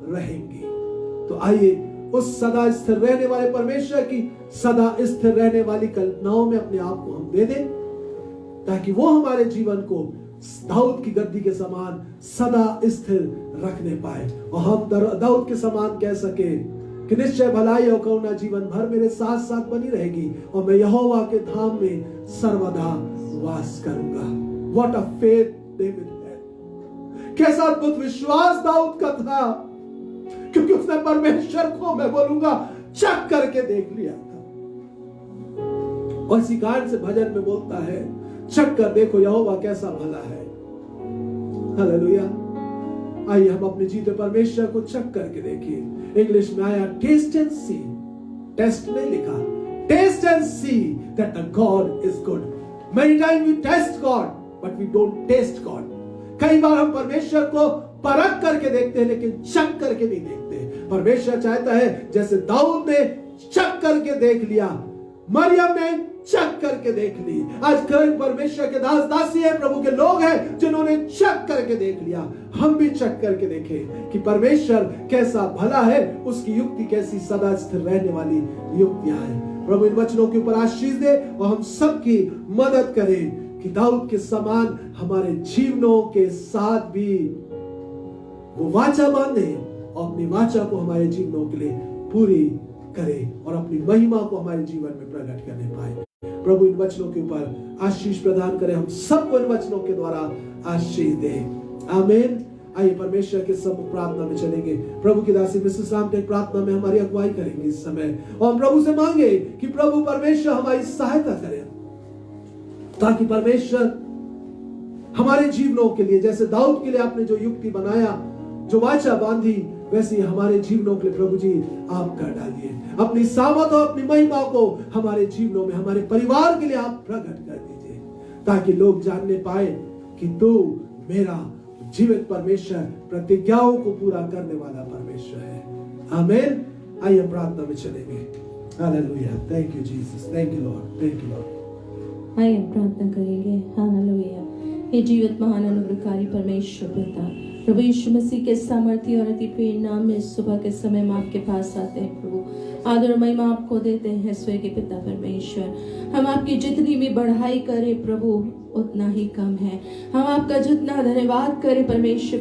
Speaker 2: रहेंगी। तो आइए उस सदा स्थिर रहने वाले परमेश्वर की सदा स्थिर रहने वाली कल्पनाओं में अपने आप को हम दे दें, ताकि वो हमारे जीवन को दाऊद की गद्दी के समान सदा स्थिर रखने पाए और हम दाऊद के समान कह सके कि निश्चय भलाई और करुणा जीवन भर मेरे साथ साथ बनी रहेगी और मैं यहोवा के धाम में सर्वदा वास करूंगा। What a faith David had. कैसा अद्भुत विश्वास दाऊद का था, क्योंकि उसने परमेश्वर को, मैं बोलूंगा, चेक करके देख लिया था। और इसी कारण से भजन में बोलता है, चेक कर देखो यहोवा कैसा भला है। हालेलुया। आइए हम अपने जीते परमेश्वर को चेक करके देखिए। इंग्लिश में आया टेस्ट एंड सी, टेस्ट नहीं लिखा, taste and see that the God is good. Many time we test God but we don't taste God. कई बार हम परमेश्वर को परख करके देखते हैं, लेकिन चेक करके नहीं देखते। परमेश्वर चाहता है जैसे दाऊद ने चेक करके देख लिया, मरियम ने चेक करके देख ली। आज कई परमेश्वर के दास दासी है, प्रभु के लोग हैं जिन्होंने चेक करके देख लिया। हम भी चेक करके देखें कि परमेश्वर कैसा भला है, उसकी युक्ति कैसी सदा स्थिर रहने वाली युक्तियां हैं। प्रभु इन वचनों के ऊपर आशीष दे और हम सबकी मदद करें कि दाऊद के समान हमारे जीवनों के साथ भी वो वाचा बांधे और अपनी वाचा को हमारे जीवनों के लिए पूरी करे और अपनी महिमा को हमारे जीवन में प्रकट करने पाए। प्रभु इन वचनों के ऊपर आशीष प्रदान करे, हम सबको इन वचनों के द्वारा आशीष दे। आमीन। आइए परमेश्वर के सम्मुख प्रार्थना में चलेंगे। प्रभु की दासी मिसेस राम टेक प्रार्थना में हमारी अगुवाई करेंगे इस समय, और हम प्रभु से मांगे कि प्रभु परमेश्वर हमारी सहायता करे, ताकि परमेश्वर हमारे जीवनों के लिए, जैसे दाऊद के लिए आपने जो युक्ति बनाया, जो वाचा बांधी, वैसे ही हमारे जीवनों के लिए प्रभु जी आप कर डालिए। अपनी सामर्थ और अपनी महिमा को हमारे जीवनों में, हमारे परिवार के लिए आप प्रकट कर दीजिए, ताकि लोग जानने पाए कि तू मेरा जीवित परमेश्वर, प्रतिज्ञाओं को पूरा करने वाला परमेश्वर है। आमीन। आइए प्रार्थना में चलेंगे। Hallelujah. Thank you Jesus, thank you Lord, thank you Lord.
Speaker 3: आइए प्रार्थना करेंगे। हालेलुया। हे जीवित महान अनुग्रहकारी परमेश्वर पिता, प्रभु यीशु मसीह के सामर्थ्य और अति प्रिय नाम में सुबह के समय हम आपके पास आते हैं। प्रभु आदर और महिमा आपको देते हैं स्वर्गीय पिता परमेश्वर। हम आपकी जितनी भी बढ़ाई करें प्रभु उतना ही कम है। हम आपका जितना धन्यवाद करें परमेश्वर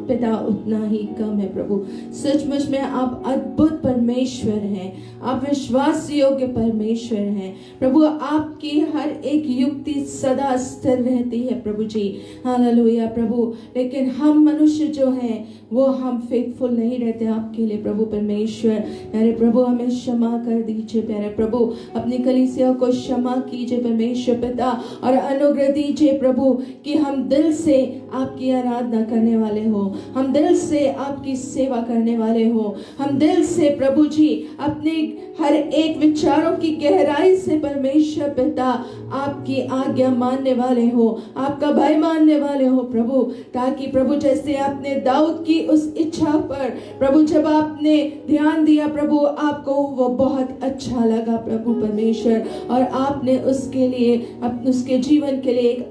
Speaker 3: पिता उतना ही कम है। प्रभु सचमुच में आप अद्भुत परमेश्वर हैं, आप विश्वास योग्य परमेश्वर हैं। प्रभु आपकी हर एक युक्ति सदा स्थिर रहती है प्रभु जी। हालेलुया प्रभु। लेकिन हम मनुष्य जो हैं वो हम फेथफुल नहीं रहते आपके लिए प्रभु परमेश्वर। प्यारे प्रभु हमें क्षमा कर दीजिए। प्यारे प्रभु अपनी कलीसिया को क्षमा कीजिए परमेश्वर पिता, और अनुग्रह अनुग्रह दीजिए प्रभु कि हम दिल से आपकी आराधना करने वाले हो, हम दिल से आपकी सेवा करने वाले हो, हम दिल से प्रभु जी अपने हर एक विचारों की गहराई से परमेश्वर पिता आपकी आज्ञा मानने वाले हो, आपका भय मानने वाले हो प्रभु, ताकि प्रभु जैसे आपने दाऊद की उस इच्छा पर प्रभु जब आपने ध्यान दिया प्रभु, आपको वो बहुत अच्छा लगा प्रभु परमेश्वर, और आपने उसके लिए उसके जीवन के लिए एक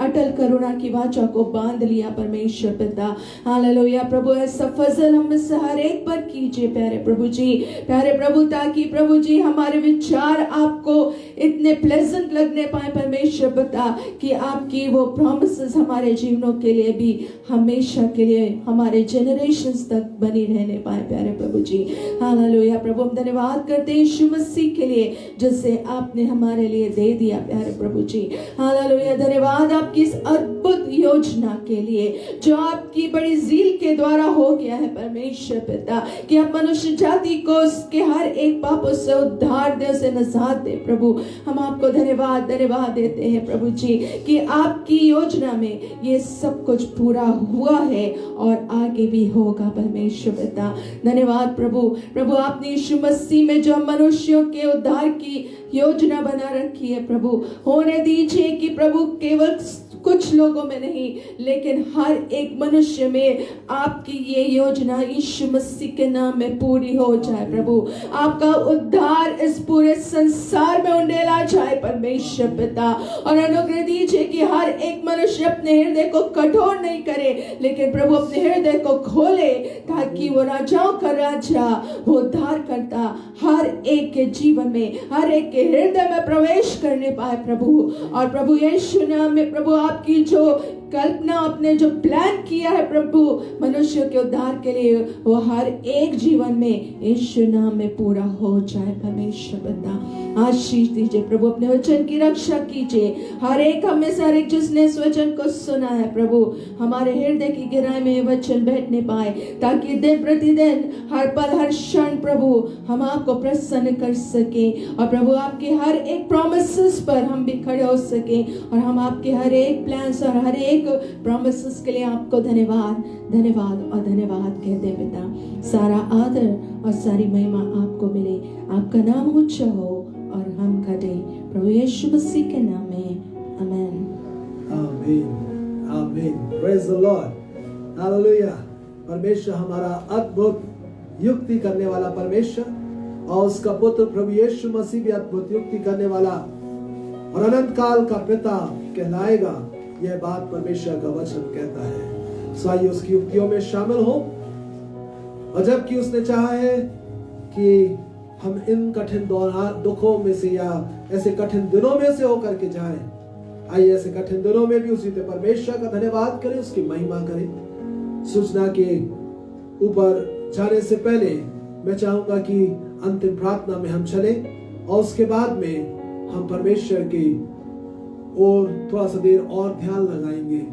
Speaker 3: अटल करुणा की वाचा को बांध लिया परमेश्वर पिता। हालेलुया प्रभु, ऐसा फजल हम से हर एक पर कीजिए प्यारे प्रभु जी, प्यारे प्रभु, ताकि प्रभु जी हमारे विचार आपको इतने प्लेजेंट लगने पाए परमेश्वर पिता, कि आपकी वो प्रॉमिसेस हमारे जीवनों के लिए भी हमेशा के लिए हमारे जनरेशंस तक बनी रहने पाए प्यारे प्रभु जी। हालेलुया प्रभु, हम धन्यवाद करते हैं यीशु मसीह के लिए जिसे आपने हमारे लिए दे दिया प्यारे प्रभु जी। हालेलुया, धन्यवाद आपकी इस अद्भुत योजना के लिए जो आपकी बड़ी ज़ील के द्वारा हो गया है परमेश्वर पिता, कि आप मनुष्य जाति को उसके हर एक पापों से उद्धार दे, उसे नजात दे प्रभु। हम आपको धन्यवाद देते हैं प्रभु जी कि आपकी योजना में ये सब कुछ पूरा हुआ है और आगे भी होगा परमेश्वर पिता। धन्यवाद प्रभु, आपने यीशु मसीह में जो मनुष्यों के उद्धार की योजना बना रखी है प्रभु, होने दीजिए कि प्रभु केवल कुछ लोगों में नहीं लेकिन हर एक मनुष्य में आपकी ये योजना यीशु मसीह के नाम में पूरी हो जाए प्रभु। आपका उद्धार इस पूरे संसार में उंडेला जाए परमेश्वर पिता, और अनुग्रह दीजिए कि हर एक मनुष्य अपने हृदय को कठोर नहीं करे लेकिन प्रभु अपने हृदय को खोले, ताकि वो राजाओं का राजा, वो उद्धार करता हर एक के जीवन में, हर एक के हृदय में प्रवेश करने पाए प्रभु। और प्रभु यीशु नाम में प्रभु आपकी जो कल्पना, आपने जो प्लान किया है प्रभु मनुष्य के उद्धार के लिए, वो हर एक जीवन में यीशु नाम में पूरा हो जाए परमेश्वर पिता। आशीष दीजिए प्रभु, अपने वचन की रक्षा कीजिए, हर एक हमें से हर एक जिसने इस वचन को सुना है प्रभु, हमारे हृदय की गहराई में ये वचन बैठने पाए, ताकि दिन प्रतिदिन हर पल हर क्षण प्रभु हम आपको प्रसन्न कर सके, और प्रभु आपके हर एक प्रॉमिसेस पर हम भी खड़े हो सके, और हम आपके हर एक प्लान्स और हर एक प्रॉमिसेस के लिए आपको धन्यवाद और धन्यवाद कहते हैं पिता। सारा आदर और सारी महिमा आपको मिले, आपका नाम ऊंचा हो और हम घटे प्रभु यीशु मसीह के नाम में, आमीन।
Speaker 2: आमीन आमीन, प्रेज द लॉर्ड, हालेलुया। परमेश्वर हमारा अद्भुत युक्ति करने वाला परमेश्वर, और उसका पुत्र प्रभु यीशु मसीह भी अद्भुत युक्ति करने वाला और अनंत काल का पिता कहलाएगा, यह बात परमेश्वर का वचन कहता है। सो आइए उसकी युक्तियों में शामिल हो, और जबकि उसने चाहा है कि हम इन कठिन दुखों में से या ऐसे कठिन दिनों में से होकर के जाएं, आइए ऐसे कठिन दिनों में भी उसी पे परमेश्वर का धन्यवाद करें, उसकी महिमा करें। सूचना के ऊपर जाने से पहले मैं चाहूंगा कि अंतिम प्रार्थना में हम चले, और उसके बाद में हम परमेश्वर की और थोड़ा सा देर और ध्यान लगाएंगे।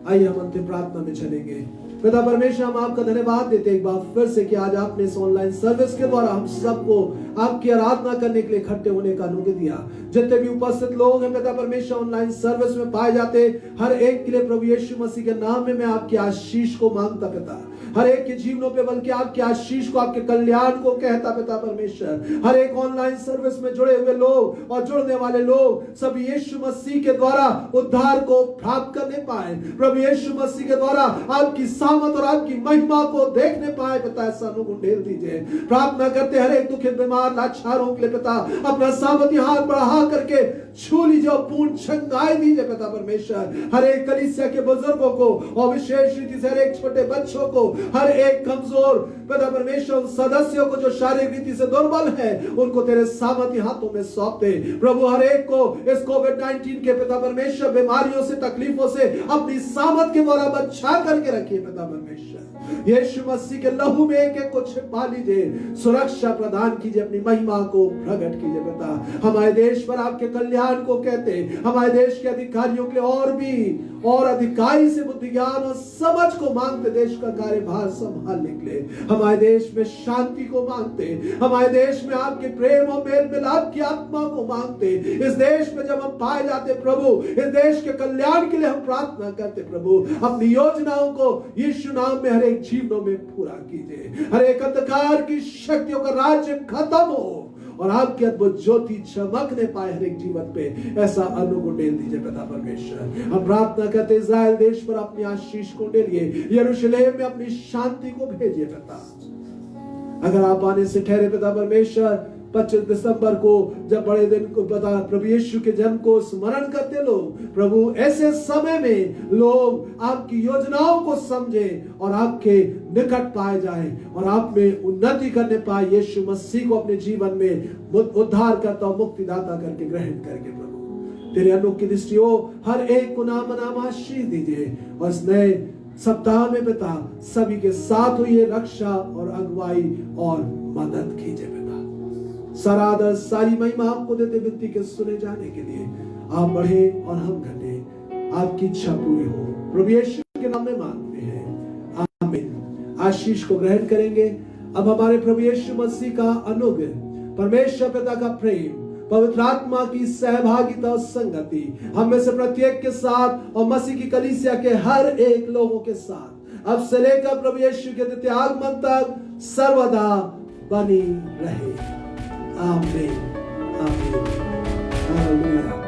Speaker 2: आइए हम अंतिम प्रार्थना में चलेंगे। पिता परमेश्वर, हम आपका धन्यवाद देते हैं एक बार फिर से कि आज आपने इस ऑनलाइन सर्विस के द्वारा हम सबको आपकी आराधना करने के लिए इकट्ठे होने का अनुग्रह दिया। जितने भी उपस्थित लोग हैं पिता परमेश्वर ऑनलाइन सर्विस में पाए जाते, हर एक के लिए प्रभु यीशु मसीह के नाम में मैं आपकी आशीष को मांगता पिता, हर एक के जीवनों पे बल्कि आपकी आशीष को, आपके कल्याण को कहता पिता परमेश्वर। हर एक ऑनलाइन सर्विस में जुड़े हुए लोग और जुड़ने वाले लोग सब यीशु मसीह के द्वारा उद्धार को प्राप्त करने पाए, प्रभु यीशु मसीह के द्वारा आपकी सामर्थ और आपकी महिमा को देखने पाए पिता, ऐसा अनुग्रह ढेर दीजिए। प्रार्थना करते हर एक दुखित बीमार लाचारों के लिए पिता, अपना सामर्थ्य हाथ बढ़ा करके छू लीजिए और पूर्ण चंगाई दीजिए पिता परमेश्वर। हर एक कलीसिया के बुजुर्गों को और विशेष रीति से हर एक छोटे बच्चों को, हर एक कमजोर पिता परमेश्वर सदस्यों को जो शारीरिक रीति से दुर्बल है, उनको तेरे सामर्थ्य हाथों में सौंप दे प्रभु। हर एक को इस कोविड-19 के पिता परमेश्वर बीमारियों से, तकलीफों से अपनी सामर्थ के द्वारा बचा करके रखिए पिता परमेश्वर। यीशु मसीह के लहू में एक एक को छिपा लीजिए, सुरक्षा प्रदान कीजिए, अपनी महिमा को प्रकट कीजिए पिता। हमारे देश पर आपके कल्याण को कहते, हमारे देश के अधिकारियों के लिए और भी और अधिकारी से बुद्धि ज्ञान और समझ को मांगते, देश का कार्य भार संभालने के लिए। हमारे देश में शांति को मांगते, हमारे देश में आपके प्रेम और मेल मिलाप की आत्मा को मांगते। इस देश में जब हम पाए जाते प्रभु, इस देश के कल्याण के लिए हम प्रार्थना करते प्रभु, अपनी योजनाओं को यीशु नाम में हर एक जीवनों में पूरा कीजिए। हर एक अंधकार की शक्तियों का राज्य खत्म हो और आपकी अद्भुत ज्योति चमकने पाए हर एक जीवन पे, ऐसा अनुग्रह डेल दीजिए पिता परमेश्वर। हम प्रार्थना करते इज़राइल देश पर अपनी आशीष को डेलिए, यरूशलेम में अपनी शांति को भेजिए पिता। अगर आप आने से ठहरे पिता परमेश्वर, 25 दिसंबर को जब बड़े दिन को बता प्रभु यीशु के जन्म को स्मरण करते लोग, प्रभु ऐसे समय में लोग आपकी योजनाओं को समझे और आपके निकट पाए जाए और आप में उन्नति करने पाए। यीशु मसीह को अपने जीवन में उद्धार करता और मुक्तिदाता करके ग्रहण करके प्रभु तेरे अनुग्रह की दृष्टि हो, हर एक को नाम नाम आशीष दीजिए और इस नए सप्ताह में पिता सभी के साथ हुई रक्षा और अगुवाई और मदद कीजिए पिता। सारा आदर सारी महिमा आपको देते विनती के सुने जाने के लिए। आप बढ़े और हम घटे, आपकी इच्छा पूरी हो, प्रभु यीशु के नाम में मांगते हैं, आमीन। आशीष को ग्रहण करेंगे। अब हमारे प्रभु यीशु मसीह का अनुग्रह, परमेश्वर पिता का प्रेम, पवित्र आत्मा की सहभागिता और संगति हम में से प्रत्येक के साथ और मसीह की कलीसिया के हर एक लोगों के साथ अब से लेकर प्रभु यीशु के द्वितीय आगमन तक सर्वदा बनी रहे। आमीन, आमीन, हालेलुया।